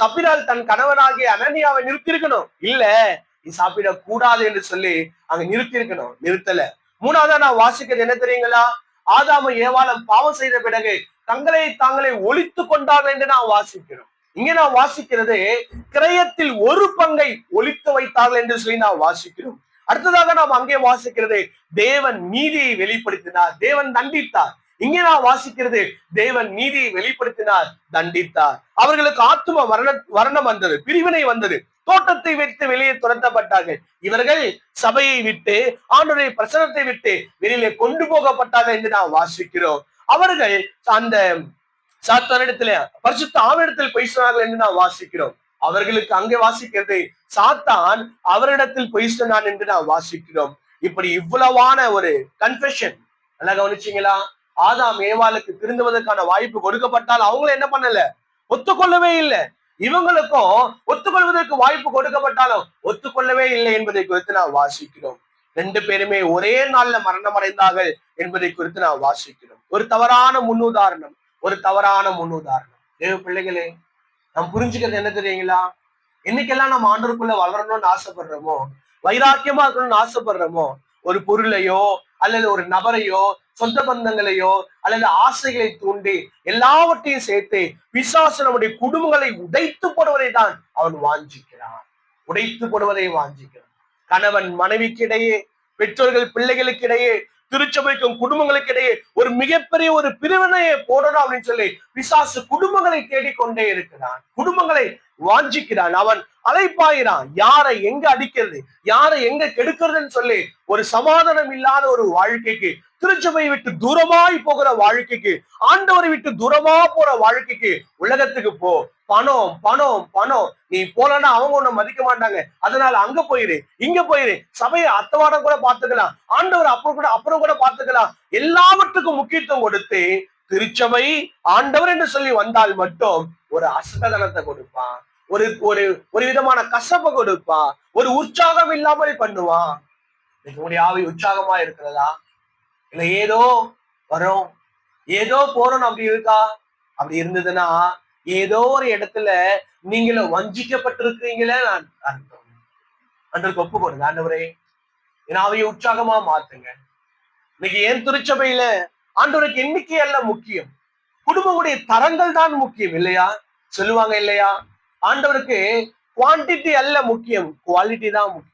சபிரால் தன் கணவனாகிய அனனியாவை நிறுத்திருக்கணும். இல்ல, நீ சாப்பிடக்கூடாது என்று சொல்லி அங்க நிறுத்திருக்கணும், நிறுத்தல. மூணாவதா நான் வாசிக்கிறது என்ன தெரியுங்களா? ஆதாம ஏவாளும் பாவம் செய்த பிறகு தங்களை தாங்களே ஒழித்து கொண்டார்கள் என்று நான் வாசிக்கிறோம். இங்க நான் வாசிக்கிறது, கிரயத்தில் ஒரு பங்கை ஒழித்து வைத்தார்கள் என்று சொல்லி நான் வாசிக்கிறோம். அடுத்ததாக நாம் அங்கே வாசிக்கிறது, தேவன் நீதியை வெளிப்படுத்தினார், தேவன் தண்டித்தார். இங்கே நான் வாசிக்கிறது, தேவன் நீதியை வெளிப்படுத்தினார், தண்டித்தார். அவர்களுக்கு ஆத்தும வரணம் வந்தது, பிரிவினை வந்தது, தோட்டத்தை விட்டு வெளியே துரத்தப்பட்டார்கள். இவர்கள் சபையை விட்டு, ஆண்டவருடைய பிரசனத்தை விட்டு வெளியிலே கொண்டு போகப்பட்டார்கள் என்று நாம் வாசிக்கிறோம். அவர்கள் அந்த சாத்தானிடத்துல பரிசுத்த ஆவிடத்தில் பொய் சொன்னார்கள் என்று நாம் வாசிக்கிறோம். அவர்களுக்கு அங்கே வாசிக்கிறது, சாத்தான் அவரிடத்தில் பொய் சொன்னான் என்று நாம் வாசிக்கிறோம். இப்படி இவ்வளவான ஒரு கன்ஃபெஷன். நல்லா கவனிச்சீங்களா? ஆதாம் ஏவாளுக்கு திருந்துவதற்கான வாய்ப்பு கொடுக்கப்பட்டால் அவங்களும் என்ன பண்ணல? ஒத்துக்கொள்ளவே இல்லை. இவங்களுக்கும் ஒத்துக்கொள்வதற்கு வாய்ப்பு கொடுக்கப்பட்டாலும் ஒத்துக்கொள்ளவே இல்லை என்பதை குறித்து நாம் வாசிக்கிறோம். ரெண்டு பேருமே ஒரே நாள்ல மரணம் அடைந்தார்கள் என்பதை குறித்து நாம் வாசிக்கிறோம். ஒரு தவறான முன்னுதாரணம், ஒரு தவறான முன்னுதாரணம். தேவ பிள்ளைகளே, நாம் புரிஞ்சுக்கிறது என்ன தெரியுங்களா? என்னைக்கெல்லாம் நம்ம ஆண்டவருக்குள்ள வளரணும்னு ஆசைப்படுறோமோ, வைராக்கியமா இருக்கணும்னு ஆசைப்படுறோமோ, ஒரு பொருளையோ அல்லது ஒரு நபரையோ சொந்த பந்தங்களையோ அல்லது ஆசைகளை தூண்டி எல்லாவற்றையும் சேர்த்து பிசாசு நம்முடைய குடும்பங்களை உடைத்து போடுவதை தான் அவன் வாஞ்சிக்கிறான். உடைத்து போடுவதை வாஞ்சிக்கிறான். கணவன் மனைவிக்கிடையே, பெற்றோர்கள் பிள்ளைகளுக்கிடையே, திருச்சபைக்கும் குடும்பங்களுக்கு இடையே ஒரு மிகப்பெரிய ஒரு பிரிவினையை போடணும் அப்படின்னு சொல்லி பிசாசு குடும்பங்களை தேடிக்கொண்டே இருக்கிறான். குடும்பங்களை வாஞ்சிக்கிறான். அவன் அலைப்பாயிறான். யாரை எங்க அடிக்கிறது, யாரை எங்க கெடுக்கிறதுன்னு சொல்லி ஒரு சமாதானம் இல்லாத ஒரு வாழ்க்கைக்கு, திருச்சபையை விட்டு தூரமாய் போகிற வாழ்க்கைக்கு, ஆண்டவரை விட்டு தூரமா போற வாழ்க்கைக்கு, உலகத்துக்கு போ, பணம் பணம் பணம், நீ போலன்னா அவங்க உன்னை மதிக்க மாட்டாங்க, அதனால அங்க போயிரு, இங்க போயிரு, சபையை அத்தவாடம் கூட பார்த்துக்கலாம், ஆண்டவர் அப்புறம் கூட பார்த்துக்கலாம், எல்லாவற்றுக்கும் முக்கியத்துவம் கொடுத்து திருச்சபை ஆண்டவர் என்று சொல்லி வந்தால் மட்டும் ஒரு அசதனத்தை கொடுப்பான், ஒரு ஒரு ஒரு விதமான கசப்பை கொடுப்பான், ஒரு உற்சாகம் இல்லாமல் பண்ணுவான். உங்களுடைய ஆவி உற்சாகமா இருக்கிறதா? இல்ல ஏதோ வரும் ஏதோ போறோம் அப்படி இருக்கா? அப்படி இருந்ததுன்னா ஏதோ ஒரு இடத்துல நீங்களும் வஞ்சிக்கப்பட்டிருக்கீங்களே அர்த்தம். அன்றைக்கு ஒப்பு கொடுங்க, ஆண்டவரே என் ஆவியை உற்சாகமா மாத்துங்க. இன்னைக்கு ஏன் திருச்சபையில ஆண்டவருக்கு எண்ணிக்கை அல்ல முக்கியம், குடும்பங்களுடைய தரங்கள் தான் முக்கியம் இல்லையா? சொல்லுவாங்க இல்லையா, ஆண்டவருக்கு குவான்டிட்டி அல்ல முக்கியம், குவாலிட்டி தான் முக்கியம்.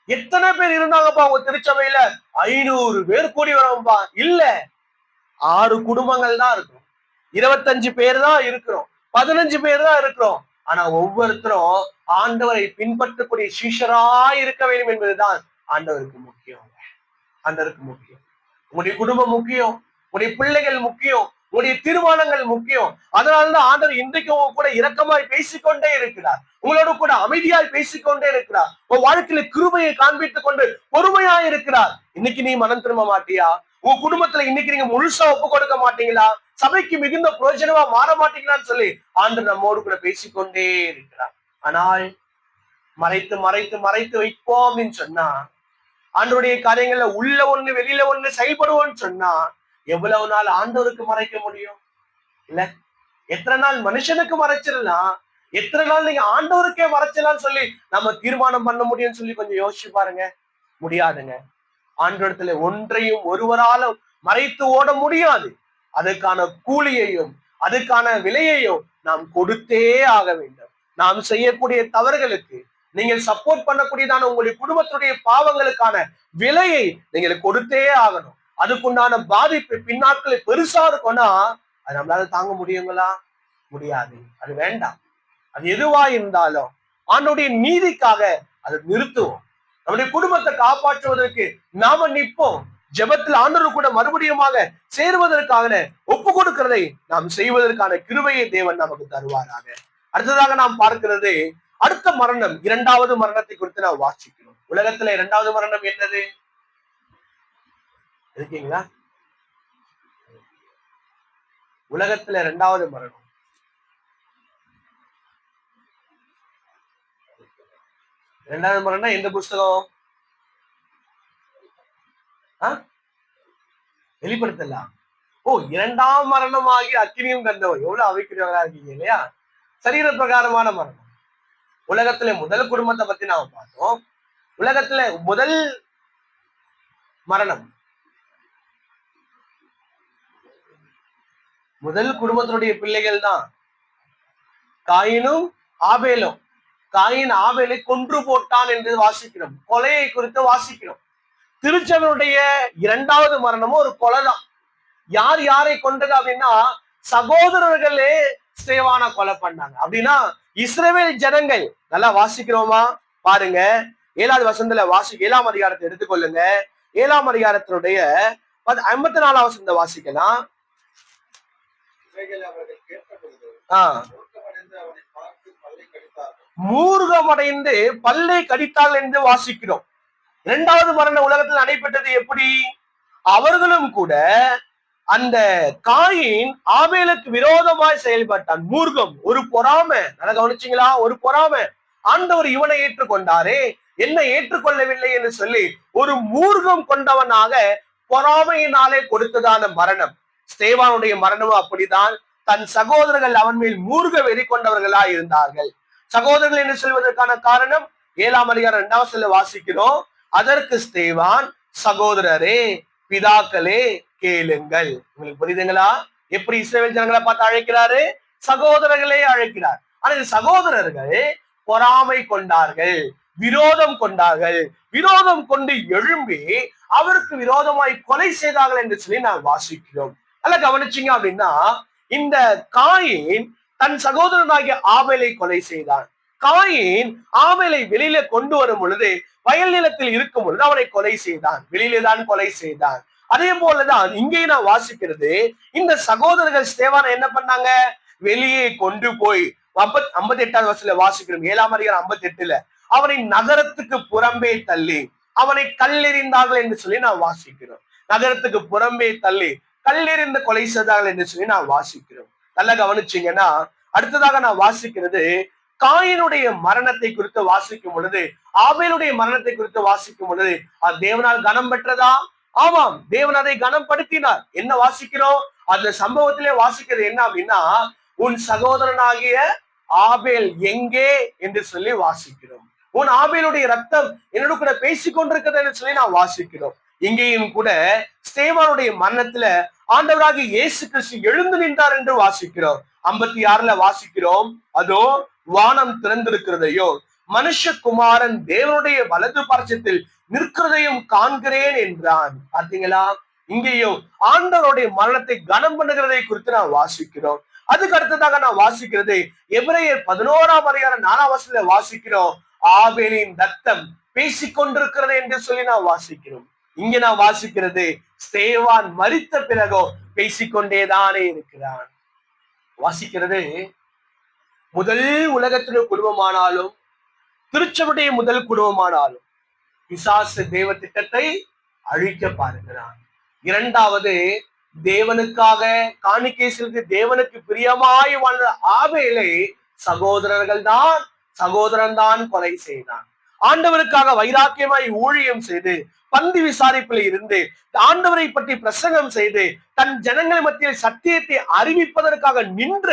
எத்தனை பேர் இருந்தாங்கப்பா உங்க திருச்சபையில? 500 பேர் கூடி வரோம்பா. இல்ல, 6 குடும்பங்கள் தான் இருக்கும், 25 பேர் தான் இருக்கிறோம், 15 பேர் தான் இருக்கிறோம். ஆனா ஒவ்வொருத்தரும் ஆண்டவரை பின்பற்றக்கூடிய சீஷராய் இருக்க வேண்டும் என்பதுதான் ஆண்டவருக்கு முக்கியம். ஆண்டவருக்கு முக்கியம். உங்களுடைய குடும்பம் முக்கியம், உங்களுடைய பிள்ளைகள் முக்கியம், உங்களுடைய தீர்மானங்கள் முக்கியம். அதனாலதான் ஆண்டவர் இன்றைக்கு உங்க கூட இரக்கமாய் பேசிக்கொண்டே இருக்கிறார், உங்களோட கூட அமைதியாய் பேசிக்கொண்டே இருக்கிறார், உன் வாழ்க்கையில கிருபையை காண்பித்துக் கொண்டு பொறுமையாய் இருக்கிறார். இன்னைக்கு நீ மனம் திரும்ப மாட்டியா? உங்க குடும்பத்துல இன்னைக்கு நீங்க முழுசா ஒப்பு கொடுக்க மாட்டீங்களா? சபைக்கு மிகுந்த பிரயோஜனமா மாற மாட்டீங்களான்னு சொல்லி ஆண்டவர் நம்மோடு கூட பேசிக்கொண்டே இருக்கிறார். ஆனால் மறைத்து மறைத்து மறைத்து வைப்போம் அப்படின்னு சொன்னா, ஆண்டவருடைய காரியங்கள்ல உள்ள ஒண்ணு வெளியில ஒண்ணு செயல்படுவோம்னு சொன்னா எவ்வளவு நாள் ஆண்டவருக்கு மறைக்க முடியும்? இல்ல, எத்தனை நாள் மனுஷனுக்கு மறைச்சிடலாம், எத்தனை நாள் நீங்க ஆண்டவருக்கே மறைச்சலாம்னு சொல்லி நம்ம தீர்மானம் பண்ண முடியும்னு சொல்லி கொஞ்சம் யோசிச்சு பாருங்க. முடியாதுங்க. ஆண்டவரத்துல ஒன்றையும் ஒருவரால மறைத்து ஓட முடியாது. அதுக்கான கூலியையும் அதுக்கான விலையையும் நாம் கொடுத்தே ஆக வேண்டும். நாம் செய்யக்கூடிய தவறுகளுக்கு நீங்கள் சப்போர்ட் பண்ணக்கூடியதான உங்களுடைய குடும்பத்துடைய பாவங்களுக்கான விலையை நீங்கள் கொடுத்தே ஆகணும். அதுக்குண்டான பாதிப்பு பின்னாட்கள் பெருசா இருக்கும்னா அது நம்மளால தாங்க முடியுங்களா? முடியாது. அது வேண்டாம். அது எதுவா இருந்தாலும் ஆண்டோடைய நீதிக்காக அதை நிறுத்துவோம். நம்முடைய குடும்பத்தை காப்பாற்றுவதற்கு நாம நிற்போம். ஜெபத்தில் ஆண்டவர் கூட மறுபடியுமாக சேருவதற்காக ஒப்பு கொடுக்கிறதை நாம் செய்வதற்கான கிருபையை தேவன் நமக்கு தருவாராக. அடுத்ததாக நாம் பார்க்கிறது அடுத்த மரணம், இரண்டாவது மரணத்தை குறித்து நாம் வாசிக்கிறோம். உலகத்துல இரண்டாவது மரணம் என்னது இருக்கீங்களா? உலகத்துல இரண்டாவது மரணம் எந்த புஸ்தகம்? வெளிப்படுத்தலாம். இரண்டாம் மரணமாகி அக்கினியும் கண்டவர். எவ்வளவு அவைக்கிறவர்களா இருக்கீங்க இல்லையா? சரீர பிரகாரமான மரணம். உலகத்துல முதல் குடும்பத்தை பத்தி நாம பார்த்தோம். உலகத்துல முதல் மரணம் முதல் குடும்பத்தினுடைய பிள்ளைகள் தான் காயினும் ஆபேலும். காயின் ஆபேலை கொன்று போட்டான் என்று வாசிக்கிறோம். கொலையை குறித்து வாசிக்கிறோம். திருச்சபையுடைய இரண்டாவது மரணமும் ஒரு கொலைதான். யார் யாரை கொண்டது அப்படின்னா சகோதரர்களே ஸ்தேவான கொலை பண்ணாங்க. அப்படின்னா இஸ்ரவேல் ஜனங்கள். நல்லா வாசிக்கிறோமா? பாருங்க, 7வது வசனத்துல 7ஆம் அதிகாரத்தை எடுத்துக்கொள்ளுங்க. 7ஆம் அதிகாரத்தினுடைய 54ஆம் வசனத்தை வாசிக்கலாம். மூர்க்கமடைந்து பல்லை கடித்தாள் என்று வாசிக்கிறோம். இரண்டாவது மரண உலகத்தில் நடைபெற்றது எப்படி? அவர்களும் கூட அந்த காயின் ஆபேலுக்கு விரோதமாய் செயல்பட்டான். மூர்க்கம், ஒரு பொறாமை. நல்லா கவனிச்சீங்களா? ஒரு பொறாமை. ஆண்டவர் இவனை ஏற்றுக்கொண்டாரே, என்னை ஏற்றுக்கொள்ளவில்லை என்று சொல்லி ஒரு மூர்க்கம் கொண்டவனாக பொறாமையினாலே கொடுத்ததான மரணம். ஸ்தேவானுடைய மரணமும் அப்படிதான். தன் சகோதரர்கள் அவன் மேல் மூர்க்க வெறி கொண்டவர்களா இருந்தார்கள். சகோதரர்கள் என்று சொல்வதற்கான காரணம் 7ஆம் அதிகாரம் 2ஆம் வசனத்துல வாசிக்கிறோம். அதற்கு ஸ்தேவான், சகோதரரே பிதாக்களே கேளுங்கள். உங்களுக்கு புரியுதுங்களா? எப்படி இஸ்ரவேல் ஜனங்களை பார்த்து அழைக்கிறாரு? சகோதரர்களே அழைக்கிறார். ஆனா சகோதரர்கள் பொறாமை கொண்டார்கள், விரோதம் கொண்டார்கள். விரோதம் கொண்டு எழும்பி அவருக்கு விரோதமாய் கொலை செய்தார்கள் என்று சொல்லி நாம் வாசிக்கிறோம். அல்ல கவனிச்சீங்க அப்படின்னா இந்த காயின் தன் சகோதரனாகிய ஆபேலை கொலை செய்தான். காயின் ஆபேலை வெளியில கொண்டு வரும் பொழுது வயல் நிலத்தில் இருக்கும் பொழுது அவனை கொலை செய்தான். வெளியிலே தான் கொலை செய்தான். அதே போலதான் இங்கே நான் வாசிக்கிறது. இந்த சகோதரர்கள் ஸ்தேவானை என்ன பண்ணாங்க? வெளியே கொண்டு போய் 58ஆவது வசனத்துல வாசிக்கிறோம். 7ஆம் அதிகாரம் 58ல அவனை நகரத்துக்கு புறம்பே தள்ளி அவனை கல்லெறிந்தார்கள் என்று சொல்லி நான் வாசிக்கிறோம். நகரத்துக்கு புறம்பே தள்ளி கல்லெறிந்து கொலை செய்தார்கள் என்று சொல்லி நான் வாசிக்கிறோம். நல்லா கவனிச்சீங்கன்னா அடுத்ததாக நான் வாசிக்கிறது காயினுடைய மரணத்தை குறித்து வாசிக்கும் பொழுது, ஆபேலுடைய மரணத்தை குறித்து வாசிக்கும் பொழுது அது தேவனால் கனம் பெற்றதா? ஆமாம், தேவன் அதை கனப்படுத்தினார். என்ன வாசிக்கிறோம்? அந்த சம்பவத்திலே வாசிக்கிறது என்ன அப்படின்னா, உன் சகோதரனாகிய ஆபேல் எங்கே என்று சொல்லி வாசிக்கிறோம். உன் ஆபேலுடைய ரத்தம் என்னோட கூட பேசிக் கொண்டிருக்கிறது என்று சொல்லி நான் வாசிக்கிறோம். இங்கேயும் கூட ஸ்தேவானுடைய மரணத்துல ஆண்டவராகிய இயேசு கிறிஸ்து எழுந்து நின்றார் என்று வாசிக்கிறோம். 56ல வாசிக்கிறோம், அதோ வானம் திறந்திருக்கிறதையோ மனுஷகுமாரன் தேவனுடைய வலது பட்சத்தில் நிற்கிறதையும் காண்கிறேன் என்றான். பார்த்தீங்களா? இங்கேயும் ஆண்டவருடைய மரணத்தை கனம் பண்ணுகிறதை குறித்து நான் வாசிக்கிறோம். அதுக்கு அடுத்ததாக நான் வாசிக்கிறது எபிரேயர் 11ஆம் அதிகாரம் 4ஆம் வசனத்துல வாசிக்கிறோம், ஆபேலின் ரத்தம் பேசிக்கொண்டிருக்கிறது என்று சொல்லி நான் வாசிக்கிறோம். இங்க நான் வாசிக்கிறது ஸ்தேவான் மரித்த பிறகோ பேசிக்கொண்டேதானே இருக்கிறான். வாசிக்கிறது முதல் உலகத்தினுடைய குடும்பமானாலும் திருச்சபையுடைய முதல் குடும்பமானாலும் பிசாசு தேவ திட்டத்தை அழிக்க பார்க்கிறான். இரண்டாவது, தேவனுக்காக காணிக்கை செலுத்தி தேவனுக்கு பிரியமாய் வாழ்ந்த ஆபேலை சகோதரன் தான் கொலை செய்தான். ஆண்டவருக்காக வைராக்கியமாய் ஊழியம் செய்து பந்தி விசாரிப்பில் இருந்து ஆண்டவரை பற்றி பிரசங்கம் செய்து தன் ஜனங்களை மத்தியில் சத்தியத்தை அறிவிப்பதற்காக நின்ற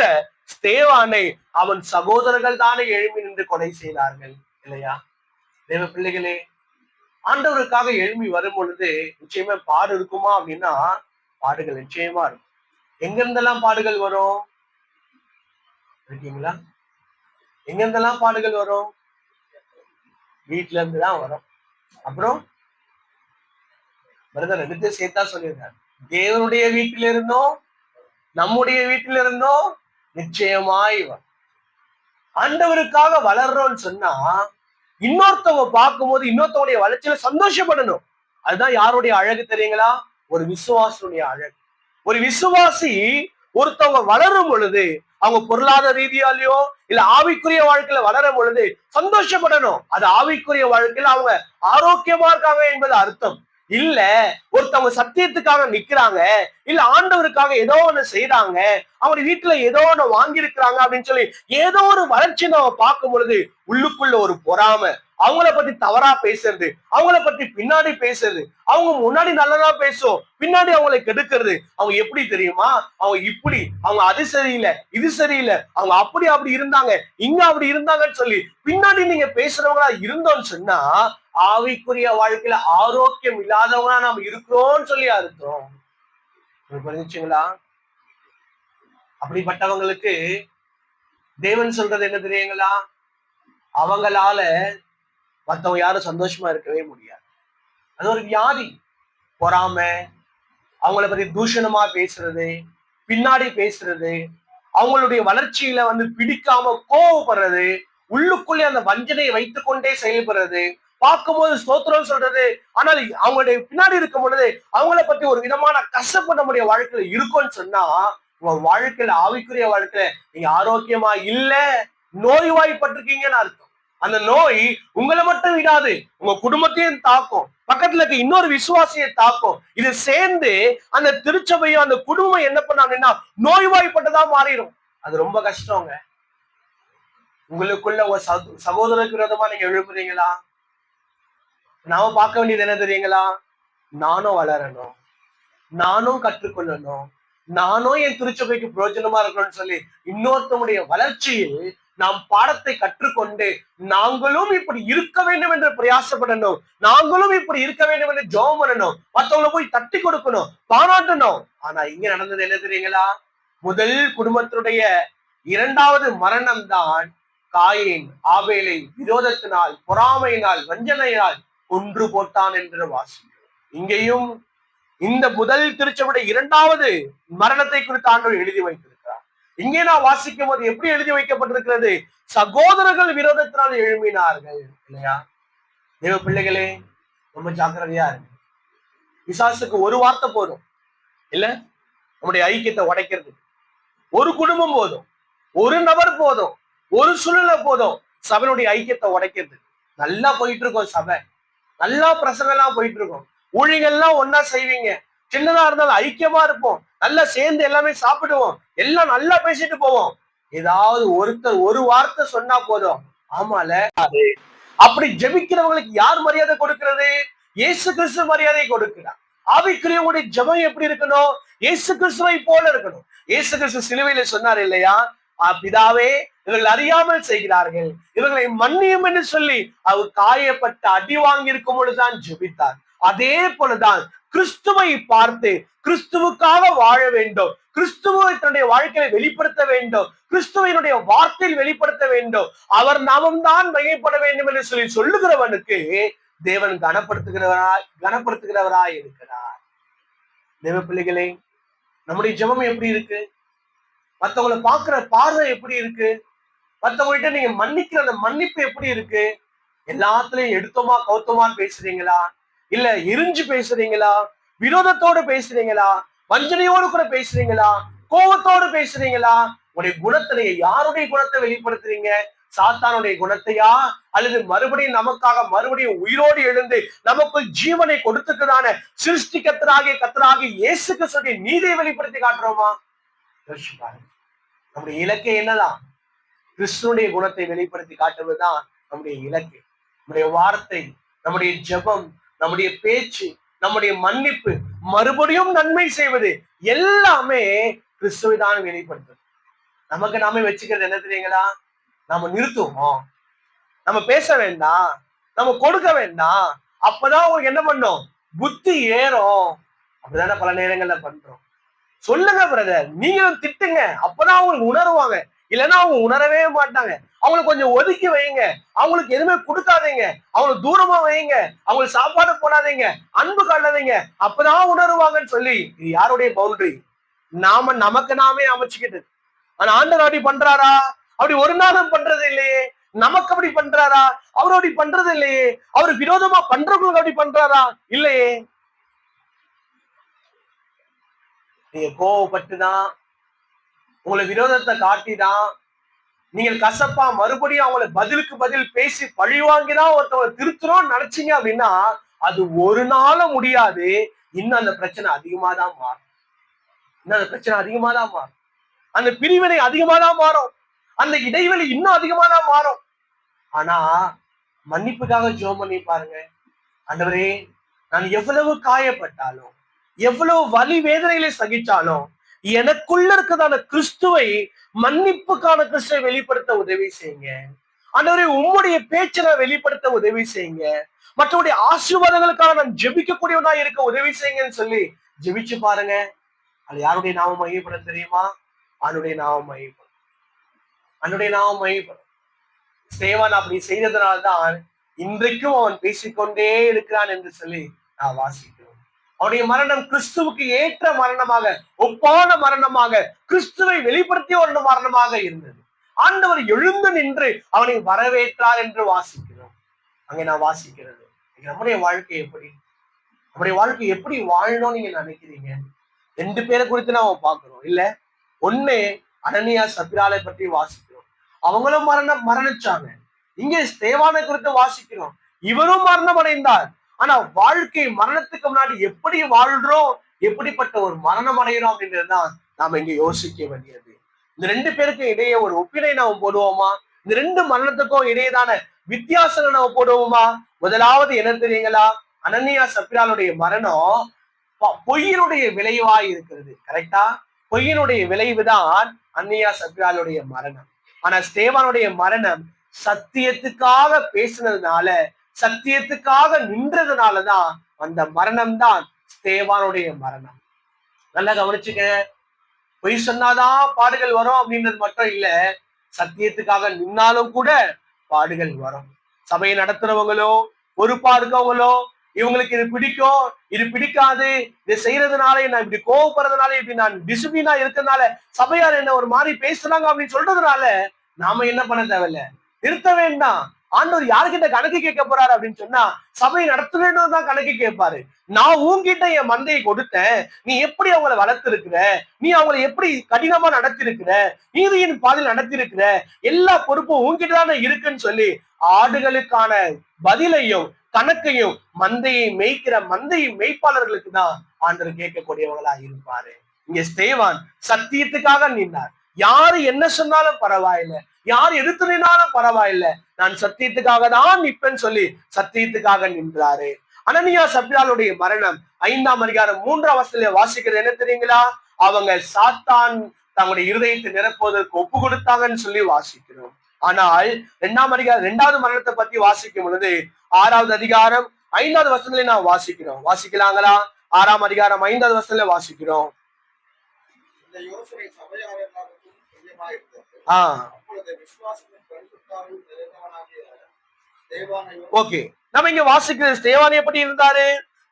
ஸ்தேவானை அவன் சகோதரர்கள் தானே எழும்பி நின்று கொலை செய்தார்கள் இல்லையா? தேவ பிள்ளைகளே, ஆண்டவருக்காக எழும்பி வரும் பொழுது நிச்சயமா பாடு இருக்குமா அப்படின்னா பாடுகள் நிச்சயமா இருக்கும். எங்க இருந்தெல்லாம் பாடுகள் வரும் இருக்கீங்களா? எங்க இருந்தெல்லாம் பாடுகள் வரும்? வீட்டுல இருந்துதான் வரும். அப்புறம் பிரதர் ரெண்டு சேர்த்தா சொல்லியிருக்காரு, தேவனுடைய வீட்டில இருந்தோம் நம்முடைய வீட்டில இருந்தோம் நிச்சயமாய் வரும். ஆண்டவருக்காக வளர்றோம்னு சொன்னா இன்னொருத்தவங்க பார்க்கும்போது இன்னொருத்தவங்களுடைய வளர்ச்சியில சந்தோஷப்படணும். அதுதான் யாருடைய அழகு தெரியுங்களா? ஒரு விசுவாசனுடைய அழகு. ஒரு விசுவாசி ஒருத்தவங்க வளரும் பொழுது, அவங்க பொருளாதார ரீதியாலேயோ இல்ல ஆவிக்குரிய வாழ்க்கையில வளரும் பொழுது சந்தோஷப்படணும். அது ஆவிக்குரிய வாழ்க்கையில அவங்க ஆரோக்கியமா இருக்காங்க என்பது அர்த்தம் இல்ல. ஒருத்தவங்க சத்தியத்துக்காக நிக்கிறாங்க, இல்ல ஆண்டவருக்காக ஏதோ ஒண்ணு செய்யறாங்க, அவங்க வீட்டுல ஏதோ ஒண்ணு வாங்கி இருக்கிறாங்க அப்படின்னு சொல்லி ஏதோ ஒரு வளர்ச்சி நம்ம பார்க்கும் பொழுது உள்ளுக்குள்ள ஒரு பொறாமை, அவங்கள பத்தி தவறா பேசுறது, அவங்கள பத்தி பின்னாடி பேசுறது, அவங்க முன்னாடி நல்லதா பேசும் பின்னாடி அவங்களை கெடுக்கிறது. அவங்க எப்படி தெரியுமா? அவங்க இப்படி, அவங்க அது சரியில்லை இது சரியில்லை, அவங்க அப்படி இருந்தாங்க இங்க அப்படி இருந்தாங்கன்னு சொல்லி பின்னாடி நீங்க பேசுறவங்களா இருந்தோம்னு சொன்னா ஆவிக்குரிய வாழ்க்கையில ஆரோக்கியம் இல்லாதவங்களா நாம இருக்கிறோம்னு சொல்லி அர்த்தம். புரிஞ்சுங்களா? அப்படிப்பட்டவங்களுக்கு தேவன் சொல்றது என்ன தெரியுங்களா? அவங்களால மத்தவங்க யாரும் சந்தோஷமா இருக்கவே முடியாது. அது ஒரு வியாதி. பொறாம, அவங்கள பத்தி தூஷணமா பேசுறது, பின்னாடி பேசுறது, அவங்களுடைய வளர்ச்சியில பிடிக்காம கோவப்படுறது, உள்ளுக்குள்ளே அந்த வஞ்சனையை வைத்துக் கொண்டே செயல்படுறது, பார்க்கும்போது ஸ்தோத்திரம் சொல்றது, ஆனால் அவங்களுடைய பின்னாடி இருக்கும் பொழுது அவங்கள பத்தி ஒரு விதமான கசப்பு நம்முடைய வாழ்க்கையில இருக்கும்னு சொன்னா உங்க வாழ்க்கையில ஆவிக்குரிய வாழ்க்கையில நீங்க ஆரோக்கியமா இல்ல, நோய்வாய்ப்பட்டிருக்கீங்கன்னு அர்த்தம். அந்த நோய் உங்களை மட்டும் விடாது, உங்க குடும்பத்தையும் தாக்கும், பக்கத்துல இருக்க இன்னொரு விசுவாசியை தாக்கும். இது சேர்ந்து அந்த திருச்சபையும் அந்த குடும்பம் என்ன பண்ணாங்கன்னா நோய்வாய்ப்பட்டதா மாறிடும். அது ரொம்ப கஷ்டங்க. உங்களுக்குள்ள உங்க சகோதரருக்கு விரோதமா நீங்க எழுப்புறீங்களா? நாம பார்க்க வேண்டியது என்ன தெரியுங்களா? நானும் வளரணும், நானும் கற்றுக்கொள்ளணும், நானும் என் திருச்சபைக்கு பிரயோஜனமா இருக்கணும்னு சொல்லி இன்னொருத்தவனுடைய வளர்ச்சியில் நாம் பாடத்தை கற்றுக்கொண்டு நாங்களும் இப்படி இருக்க வேண்டும் என்று பிரயாசப்படணும், நாங்களும் இப்படி இருக்க வேண்டும் என்று ஜெபம் பண்ணணும், மற்றவங்களை போய் தட்டி கொடுக்கணும், பாராட்டணும். ஆனா இங்க நடந்தது என்ன தெரியுங்களா? முதல் குடும்பத்தினுடைய இரண்டாவது மரணம் தான் காயின் ஆபேலை விரோதத்தினால், பொறாமையினால், வஞ்சனையினால் கொன்று போட்டான் என்று வாசிக்கிறோம். இங்கேயும் இந்த முதல் திருச்சபையுடைய இரண்டாவது மரணத்தை குறித்து ஆண்டவர் எழுதி வைத்திருக்கிறார். இங்கே நான் வாசிக்கும் போது எப்படி எழுதி வைக்கப்பட்டிருக்கிறது? சகோதரர்கள் விரோதத்தினால் எழும்பினார்கள் இல்லையா? தேவ பிள்ளைகளே, ரொம்ப ஜாக்கிரதையா இருக்கு. பிசாசுக்கு ஒரு வார்த்தை போதும் இல்ல நம்முடைய ஐக்கியத்தை உடைக்கிறது. ஒரு குடும்பம் போதும், ஒரு நபர் போதும், ஒரு சூழ்நிலை போதும் சபையுடைய ஐக்கியத்தை உடைக்கிறது. நல்லா போயிட்டு இருக்கோம் சபை, நல்லா பிரசங்கெல்லாம் போயிட்டு இருக்கோம், ஊழியெல்லாம் ஒன்னா செய்வீங்க, சின்னதா இருந்தாலும் ஐக்கியமா இருப்போம், நல்லா சேர்ந்து எல்லாமே சாப்பிடுவோம், எல்லாம் நல்லா பேசிட்டு போவோம். ஏதாவது ஒருத்தர் ஒரு வார்த்தை சொன்னா போதும், ஆமால அது அப்படி ஜெபிக்கிறவங்களுக்கு யார் மரியாதை கொடுக்கிறது? இயேசு கிறிஸ்து மரியாதை கொடுக்கிறார். ஆவிக்குரியவங்களுடைய ஜெபம் எப்படி இருக்கணும்? இயேசு கிறிஸ்துவை போல இருக்கணும். இயேசு கிறிஸ்து சிலுவையில சொன்னார் இல்லையா, பிதாவே இவர்கள் அறியாமல் செய்கிறார்கள், இவர்களை மன்னியும் என்று சொல்லி அவர் காயப்பட்ட அடி வாங்கி இருக்கும் பொழுதுதான் ஜெபித்தார். அதே போலதான் கிறிஸ்துவை பார்த்து கிறிஸ்துவுக்காக வாழ வேண்டும், கிறிஸ்துவை தன்னுடைய வாழ்க்கையை வெளிப்படுத்த வேண்டும், கிறிஸ்துவனுடைய வார்த்தையில் வெளிப்படுத்த வேண்டும், அவர் நாமம் தான் மையப்பட வேண்டும் என்று சொல்லி சொல்லுகிறவனுக்கு தேவன் கனப்படுத்துகிறவராய் இருக்கிறார். தேவ பிள்ளைகளே, நம்முடைய ஜெபம் எப்படி இருக்கு? மற்றவங்களை பார்க்கிற பார்வை எப்படி இருக்கு? மற்றவங்கள்ட்ட நீங்க மன்னிக்கிற அந்த மன்னிப்பு எப்படி இருக்கு? எல்லாத்துலயும் எடுத்தோமா கௌத்தமான்னு பேசுறீங்களா? இல்ல எரிஞ்சு பேசுறீங்களா? விரோதத்தோடு பேசுறீங்களா? வஞ்சனையோடு கூட பேசுறீங்களா? கோபத்தோடு பேசுறீங்களா? உடைய குணத்தை நீங்க யாருடைய குணத்தை வெளிப்படுத்துறீங்க? சாத்தானுடைய குணத்தையா? அல்லது மறுபடியும் நமக்காக மறுபடியும் உயிரோடு எழுந்து நமக்குள் ஜீவனை கொடுத்துக்கிறதான சிருஷ்டிகத்தராகிய கத்தராகிய இயேசு கிறிஸ்துவின் நீதியை வெளிப்படுத்தி காட்டுறோமா? யோசிச்சு பாருங்க. நம்முடைய இலக்கை என்னதான்? கிறிஸ்துவனுடைய குணத்தை வெளிப்படுத்தி காட்டுவதுதான் நம்முடைய இலக்கு. நம்முடைய வார்த்தை, நம்முடைய ஜெபம், நம்முடைய பேச்சு, நம்முடைய மன்னிப்பு, மறுபடியும் நன்மை செய்வது எல்லாமே கிறிஸ்துவை தான் வெளிப்படுத்தும். நமக்கு நாமே வச்சுக்கிறது என்ன தெரியுங்களா? நம்ம நிறுத்துவோம், நம்ம பேச வேண்டாம், நம்ம கொடுக்க வேண்டாம். அப்பதான் உங்களுக்கு என்ன பண்ணும்? புத்தி ஏறும். அப்படிதானே பல நேரங்கள்ல பண்றோம். சொல்லுங்க பிரதர், நீங்களும் திட்டுங்க, அப்பதான் அவங்களுக்கு உணருவாங்க. இல்லைன்னா அவங்க உணரவே மாட்டாங்க. அவங்களுக்கு கொஞ்சம் ஒதுக்கி வைங்க, அவங்களுக்கு எதுவுமே கொடுக்காதீங்க, அவங்களுக்கு தூரமா வைங்க, அவங்களுக்கு சாப்பாடு போடாதீங்க, அன்பு காட்டாதீங்க, அப்பதான் உணருவாங்கன்னு சொல்லி இது யாருடைய பவுண்டரி? நமக்கு நாமே அமைச்சுக்கிட்டு. ஆனா ஆண்டவர் அப்படி பண்றாரா? அப்படி ஒரு நாளும் பண்றது இல்லையே. நமக்கு அப்படி பண்றாரா? அவர் அப்படி பண்றது இல்லையே. அவருக்கு விரோதமா பண்றவங்களுக்கு அப்படி பண்றாரா? இல்லையே. நீங்க கோவப்பட்டுதான், உங்களை விரோதத்தை காட்டிதான், நீங்கள் கசப்பா மறுபடியும் அவங்களை பதிலுக்கு பதில் பேசி பழிவாங்கிதான் ஒருத்தவங்க திருத்தணும்னு நினைச்சீங்க அப்படின்னா அது ஒரு நாளும் முடியாது. இன்னும் அந்த பிரச்சனை அதிகமா தான் மாறும். அந்த பிரிவினை அதிகமா தான் மாறும். அந்த இடைவெளி இன்னும் அதிகமா தான் மாறும். ஆனா மன்னிப்புக்காக ஜெபம் பண்ணி பாருங்க. ஆண்டவரே, நான் எவ்வளவு காயப்பட்டாலும், எவ்வளவு வலி வேதனைகளை சகிச்சாலும், எனக்குள்ள இருக்கிறதான கிறிஸ்துவை, மன்னிப்புக்கான கிறிஸ்துவை வெளிப்படுத்த உதவி செய்யுங்க. ஆண்டவரே, உம்முடைய பேச்சை நான் வெளிப்படுத்த உதவி செய்யுங்க. மற்றவருடைய ஆசீர்வாதங்களுக்காக நான் ஜெபிக்கக்கூடியவனா இருக்க உதவி செய்யுங்கன்னு சொல்லி ஜெபிச்சு பாருங்க. அது யாருடைய நாமம் மையப்படும் தெரியுமா? அவனுடைய நாமம் மையப்படும். ஸ்தேவான் அப்படி செய்ததனால்தான் இன்றைக்கும் அவன் பேசிக்கொண்டே இருக்கிறான் என்று சொல்லி நான் வாசிக்கிறோம். அவனுடைய மரணம் கிறிஸ்துவுக்கு ஏற்ற மரணமாக, ஒப்பான மரணமாக, கிறிஸ்துவை வெளிப்படுத்திய ஒரு மரணமாக இருந்தது. ஆண்டவர் எழுந்து நின்று அவனை வரவேற்றார் என்று வாசிக்கிறோம். அங்கே நான் வாசிக்கிறது நம்முடைய வாழ்க்கை எப்படி வாழணும் நீங்க நினைக்கிறீங்க? 2 பேரை குறித்து நாம பார்க்கிறோம் இல்ல. ஒண்ணு அனனியா சப்பிராலை பற்றி வாசிக்கிறோம். அவங்களும் மரணிச்சாங்க. இங்கே ஸ்தேவானை குறித்து வாசிக்கிறோம். இவரும் மரணம் அடைந்தார். ஆனா வாழ்க்கை மரணத்துக்கு முன்னாடி எப்படி வாழ்றோம், எப்படிப்பட்ட ஒரு மரணம் அடைகிறோம் அப்படின்றதுதான் நாம இங்க யோசிக்க வேண்டியது. இந்த 2 பேருக்கும் இடையே ஒரு ஒப்பினை நாம போடுவோமா? இந்த 2 மரணத்துக்கும் இடையேதான வித்தியாசங்களை நம்ம போடுவோமா? முதலாவது என்ன தெரியுங்களா? அனனியா சப்பிராலுடைய மரணம் பொய்யினுடைய விளைவாய் இருக்கிறது. கரெக்டா? பொய்யினுடைய விளைவுதான் அன்னியா சப்பிராலுடைய மரணம். ஆனா ஸ்தேவானுடைய மரணம் சத்தியத்துக்காக பேசினதுனால, சத்தியத்துக்காக நின்றதுனாலதான் அந்த மரணம் தான் ஸ்தேவானுடைய மரணம். நல்லா கவனிச்சுக்க. பொய் சொன்னாதான் பாடுகள் வரும் அப்படின்றது மட்டும் இல்ல, சத்தியத்துக்காக நின்னாலும் கூட பாடுகள் வரும். சபையை நடத்துறவங்களோ, பொறுப்பா இருக்கவங்களோ, இவங்களுக்கு இது பிடிக்கும், இது பிடிக்காது, இதை செய்யறதுனால, நான் இப்படி கோவப்படுறதுனால, இப்படி நான் டிசிப்ளினா இருக்கிறதுனால, சபையார் என்ன ஒரு மாதிரி பேசுறாங்க அப்படின்னு சொல்றதுனால நாம என்ன பண்ண தேவையில்ல, நிறுத்த வேண்டாம். ஆண்டவர் யாருக்கிட்ட கணக்கு கேட்க போறாரு அப்படின்னு சொன்னா சபை நடத்துறேன்னு தான் கணக்கு கேட்பாரு. நான் உன்கிட்ட என் மந்தையை கொடுத்தேன், நீ எப்படி அவங்களை வளர்த்திருக்கிற, நீ அவங்களை எப்படி கடினமா நடத்திருக்கிற, நீதியின் பாதையில் நடத்திருக்கிற, எல்லா பொறுப்பும் உன்கிட்ட தானே இருக்குன்னு சொல்லி ஆடுகளுக்கான பதிலையும் கணக்கையும் மந்தையை மேய்க்கிற மெய்ப்பாளர்களுக்கு தான் ஆண்டவர் கேட்கக்கூடியவங்களா இருப்பாரு. இங்க ஸ்தேவான் சத்தியத்துக்காக நின்றார். யாரு என்ன சொன்னாலும் பரவாயில்ல, யார் எதிர்த்து நின்னாலும் பரவாயில்ல, நான் சத்தியத்துக்காக தான் நிற்பேன்னு சொல்லி சத்தியத்துக்காக நின்றாரு. அனனியா சப்பிராலுடைய மரணம் 5ஆம் அதிகாரம் 3ஆம் வசனத்துல வாசிக்கிறது என்ன தெரியுங்களா? அவங்க சாத்தான் தங்களுடைய இருதயத்தை நிரப்புவதற்கு ஒப்பு கொடுத்தாங்கன்னு சொல்லி வாசிக்கிறோம். ஆனால் 2ஆம் அதிகாரம் 2வது மரணத்தை பத்தி வாசிக்கும் பொழுது 6வது அதிகாரம் 5வது வசனத்துல நான் வாசிக்கிறோம். வாசிக்கலாங்களா? 6ஆம் அதிகாரம் 5வது வசனத்துல வாசிக்கிறோம். ஓகே, நம்ம இங்க வாசிக்கிறது ஸ்தேவான் எப்படி இருந்தாரு?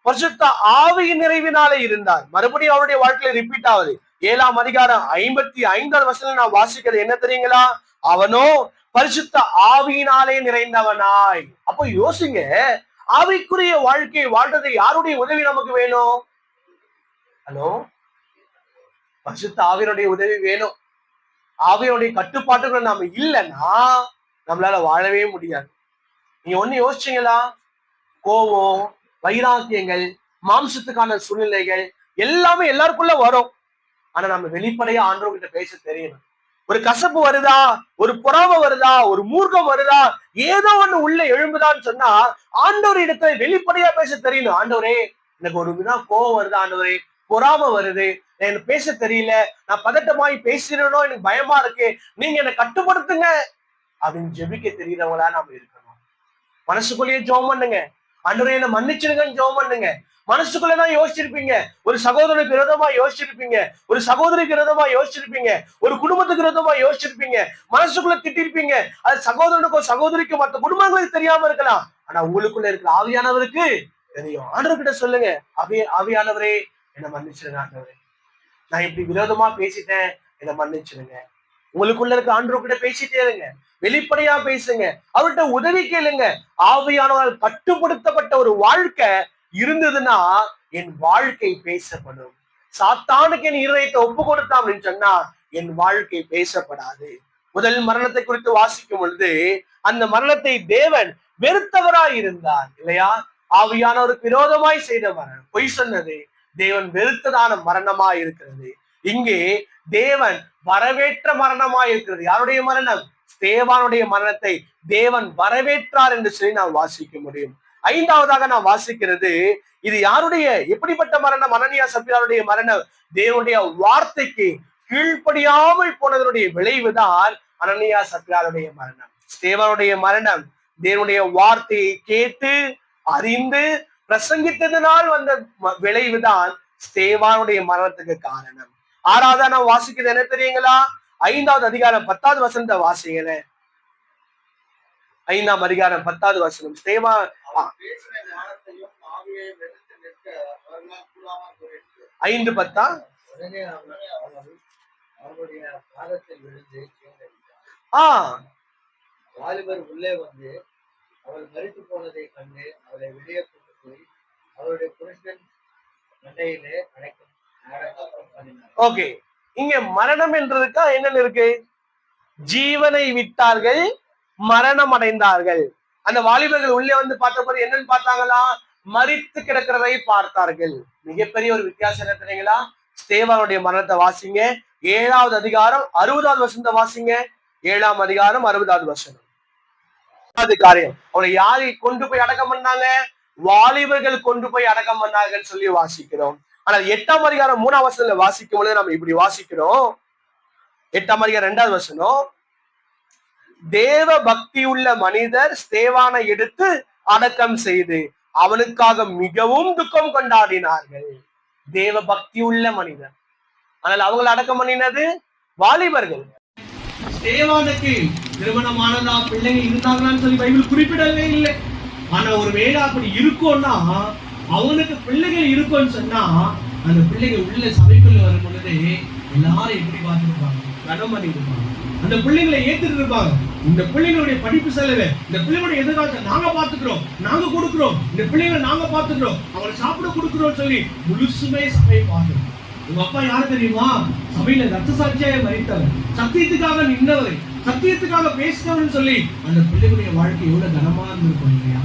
பரிசுத்த ஆவியின் நிறைவினாலே இருந்தார். மறுபடியும் அவருடைய வாழ்க்கையில ரிப்பீட் ஆகுது. 7ஆம் அதிகாரம் 55வது வசனம் நான் வாசிக்கிறது என்ன தெரியுங்களா? அவனோ பரிசுத்த ஆவியினாலே நிறைந்தவனாய். அப்போ யோசிங்க, ஆவிக்குரிய வாழ்க்கை வாழ்றது யாருடைய உதவி நமக்கு வேணும்? ஹலோ, பரிசுத்த ஆவியினுடைய உதவி வேணும். ஆவியுடைய கட்டுப்பாட்டுகள் நாம இல்லைன்னா நம்மளால வாழவே முடியாது. நீங்க ஒண்ணு யோசிச்சீங்களா? கோபம், வைராக்கியங்கள், மாம்சத்துக்கான சூழ்நிலைகள் எல்லாமே எல்லாருக்குள்ள வரும். ஆனா நம்ம வெளிப்படையா ஆண்டவர்கிட்ட பேச தெரியணும். ஒரு கசப்பு வருதா, ஒரு பொறாமை வருதா, ஒரு மூர்க்கம் வருதா, ஏதோ ஒண்ணு உள்ள எழும்புதான்னு சொன்னா ஆண்டவர் இடத்துல வெளிப்படையா பேச தெரியணும். ஆண்டவரே, எனக்கு ஒரு விதா கோபம் வருதா, ஆண்டவரே பொறாமை வருது, எனக்கு பேச தெரியல, நான் பதட்டமாய் பேசுறேனோ, எனக்கு பயமா இருக்கு, நீங்க என்னை கட்டுப்படுத்துங்க அப்படின்னு ஜெபிக்க தெரியறவங்களா நாம இருக்கணும். மனசுக்குள்ளேயே ஜெபம் பண்ணுங்க, ஆண்டவரே என்னை மன்னிச்சிருங்கன்னு ஜெபம் பண்ணுங்க. மனசுக்குள்ளதான் யோசிச்சிருப்பீங்க, ஒரு சகோதரனுக்கு விரோதமா யோசிச்சிருப்பீங்க, ஒரு சகோதரிக்கு விரோதமா யோசிச்சிருப்பீங்க, ஒரு குடும்பத்துக்கு விரோதமா யோசிச்சிருப்பீங்க, மனசுக்குள்ள திட்டிருப்பீங்க. அது சகோதரனுக்கோ சகோதரிக்கோ மற்ற குடும்பங்களுக்கு தெரியாம இருக்கலாம், ஆனா உங்களுக்குள்ள இருக்கிற ஆவியானவருக்கு தெரியும். ஆண்டவர்கிட்ட சொல்லுங்க, ஆவியானவரே என்னை மன்னிச்சிருங்க, ஆண்டவரே நான் இப்படி விரோதமா பேசிட்டேன், என்னை மன்னிச்சிருங்க. உங்களுக்குள்ள இருக்க ஆண்டவர்கிட்ட பேசிட்டே இருங்க, வெளிப்படையா பேசுங்க, அவர்கிட்ட உதவி கேளுங்க. ஆவியானவர் கட்டுப்படுத்தப்பட்ட ஒரு வாழ்க்கை இருந்ததுன்னா என் வாழ்க்கை பேசப்படும். சாத்தானுக்கு என் இருதயத்தை ஒப்பு கொடுத்தான் அப்படின்னு சொன்னா என் வாழ்க்கை பேசப்படாது. முதல் மரணத்தை குறித்து வாசிக்கும் பொழுது அந்த மரணத்தை தேவன் வெறுத்தவராய் இருந்தார் இல்லையா? ஆவியானவருக்கு விரோதமாய் செய்த மரணம், பொய் சொன்னது தேவன் வெறுத்ததான மரணமாய் இருக்கிறது. இங்கே தேவன் வரவேற்ற மரணமாய் இருக்கிறது. யாருடைய மரணம்? ஸ்தேவானுடைய மரணத்தை தேவன் வரவேற்றார் என்று சொல்லி நாம் வாசிக்க முடியும். ஐந்தாவதாக நான் வாசிக்கிறது, இது யாருடைய எப்படிப்பட்ட மரணம்? அனனியா சப்பீராவுடைய மரணம். தேவனுடைய வார்த்தைக்கு கீழ்ப்படியாமல் போனதனுடைய விளைவுதான் அனனியா சப்பீராவுடைய மரணம். ஸ்தேவானுடைய மரணம் தேவனுடைய வார்த்தையை கேட்டு அறிந்து பிரசங்கித்ததனால் வந்த விளைவுதான் ஸ்தேவானுடைய மரணத்துக்கு காரணம். ஆறாவதா நான் வாசிக்கிறது என்ன தெரியுங்களா? 5வது அதிகாரம் 10வது வசனத்தை வாசிங்கள. 5ஆம் அதிகாரம் 10வது வசனம். ஸ்தேவா 5:10. வாலிபர் உள்ளே வந்து அவள் மரித்து போனதை கண்டு அவளை வெளியே கொண்டு போய் அவருடைய புருஷன் மண்டையிலே அடக்கம் பண்ணினார். ஓகே, இங்க மரணம் என்றதுக்கா என்னன்னு இருக்கு? ஜீவனை விட்டார்கள், மரணம் அடைந்தார்கள். அந்த வாலிபர்கள் உள்ளே வந்து பார்த்த போது என்னன்னு பார்த்தாங்களா? மரித்து கிடக்கிறதை பார்த்தார்கள். மிகப்பெரிய ஒரு வித்தியாசம் என்ன தெரியுங்களா? ஸ்தேவானுடைய மரணத்தை வாசிங்க, 7வது அதிகாரம் 60வது வசனத்தை வாசிங்க. 7ஆம் அதிகாரம் 60வது வசனம். அது காரியம் அவரை யாரை கொண்டு போய் அடக்கம் பண்ணாங்க? வாலிபர்கள் கொண்டு போய் அடக்கம் பண்ணார்கள் சொல்லி வாசிக்கிறோம். ஆனால் 8ஆம் அதிகாரம் 3ஆம் வசனத்துல வாசிக்கும் பொழுது நம்ம இப்படி வாசிக்கிறோம். 8ஆம் அதிகாரம் 2வது வசனம், தேவ பக்தி உள்ள மனிதர் ஸ்தேவானை எடுத்து அடக்கம் செய்து அவனுக்காக மிகவும் துக்கம் கொண்டாடினார்கள். தேவ பக்தி உள்ள மனிதர். ஆனால் அவங்களை அடக்கம் பண்ணினது வாலிபர்கள். ஸ்தேவானுக்கு திருமணமானதா, பிள்ளைங்க இருந்தாங்களான்னு சொல்லி பைபிள் குறிப்பிடவே இல்லை. ஆனா ஒருவேளை அப்படி இருக்கும்னா, அவனுக்கு பிள்ளைகள் இருக்கும்னு சொன்னா, அந்த பிள்ளைங்க உள்ள சபைக்குள்ள வரும் பொழுது எல்லாரும் எப்படி பார்த்துருப்பாங்க? கனம் பண்ணிருப்பாங்க. அந்த பிள்ளைங்களை ஏத்துட்டு இருப்பாங்க. இந்த பிள்ளைங்களுடைய படிப்பு செலவு, இந்த பிள்ளைங்களுடைய எதிர்காலத்தை நாங்க பாத்துக்கிறோம், நாங்க கொடுக்கிறோம், இந்த பிள்ளைங்களை நாங்க பாத்துக்கிறோம், அவங்களை சாப்பிட கொடுக்கிறோம் சொல்லி முழுசுமே சபையை பார்க்கணும். உங்க அப்பா யாரு தெரியுமா? சபையில ரத்த சாட்சியாக மரித்தவர், சத்தியத்துக்காக நின்றவர், சத்தியத்துக்காக பேசினவர்னு சொல்லி அந்த பிள்ளைகளுடைய வாழ்க்கை எவ்வளவு கனமா இருந்திருக்கும் இல்லையா?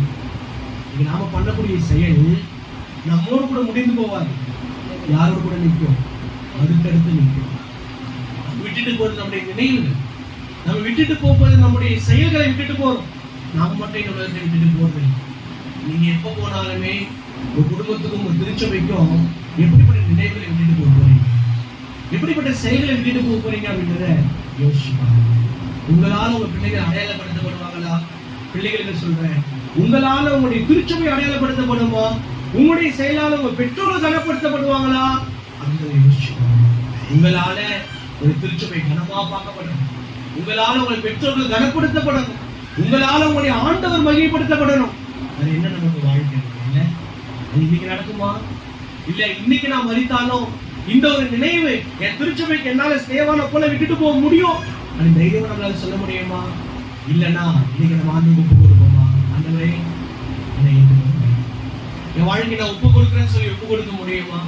இது நாம பண்ணக்கூடிய செயல் நம்மோடு கூட முடிந்து போவாது, யாரோடு கூட நிற்கும்? அதுக்கடுத்து நிற்கும். விட்டுட்டு போறது நம்முடைய நினைவுகள், நம்ம விட்டுட்டு போவது நம்முடைய செயல்களை விட்டுட்டு போறோம். நாம மட்டும் இந்த உலகத்தை விட்டுட்டு போறது. நீங்க எப்ப போனாலுமே ஒரு குடும்பத்துக்கும் ஒரு திருச்சபைக்கும் எப்படிப்பட்ட நினைவுகளை விட்டுட்டு போக போறீங்க, எப்படிப்பட்ட செயல்களை விட்டுட்டு போக போறீங்க அப்படின்றத யோசிச்சுப்பாங்க. உங்களால உங்க பிள்ளைகள் அடையாளப்படுத்தப்படுவாங்களா? பிள்ளைகளுக்கு சொல்றேன், உங்களால உங்களுடைய திருச்சபை அடையாளப்படுத்தப்படுமா? உங்களுடைய செயலால உங்க பெற்றோர்கள் கனப்படுத்தப்படுவாங்களா? அப்படின்றத யோசிச்சுப்பாங்க. உங்களால ஒரு திருச்சபை கனமா பார்க்கப்படணும், உங்களால உங்கள் பெற்றோர்கள் கனப்படுத்தப்படணும், உங்களால உங்களுடைய ஆண்டவர் மகிமைப்படுத்தப்படணும். அது என்ன நமக்கு வாழ்க்கை இல்லை? அது இன்னைக்கு நடக்குமா? இல்ல இன்னைக்கு நான் மரித்தாலும் இந்த ஒரு நினைவு என் திருச்சபைக்கு என்னால ஸ்தேவானை போல விட்டுட்டு போக முடியும் அது தைரியம் நம்மளால சொல்ல முடியுமா? இல்லைன்னா இன்னைக்கு நம்ம ஆண்டவருக்கு ஒப்பு கொடுப்போமா? ஆண்டவரே என்னை ஏற்றுக்கோங்க, என் வாழ்க்கை நான் ஒப்பு கொடுக்குறேன்னு சொல்லி ஒப்பு கொடுக்க முடியுமா?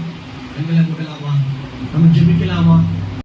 எங்களை கூட்டலாமா? நம்ம ஜெபிக்கலாமா?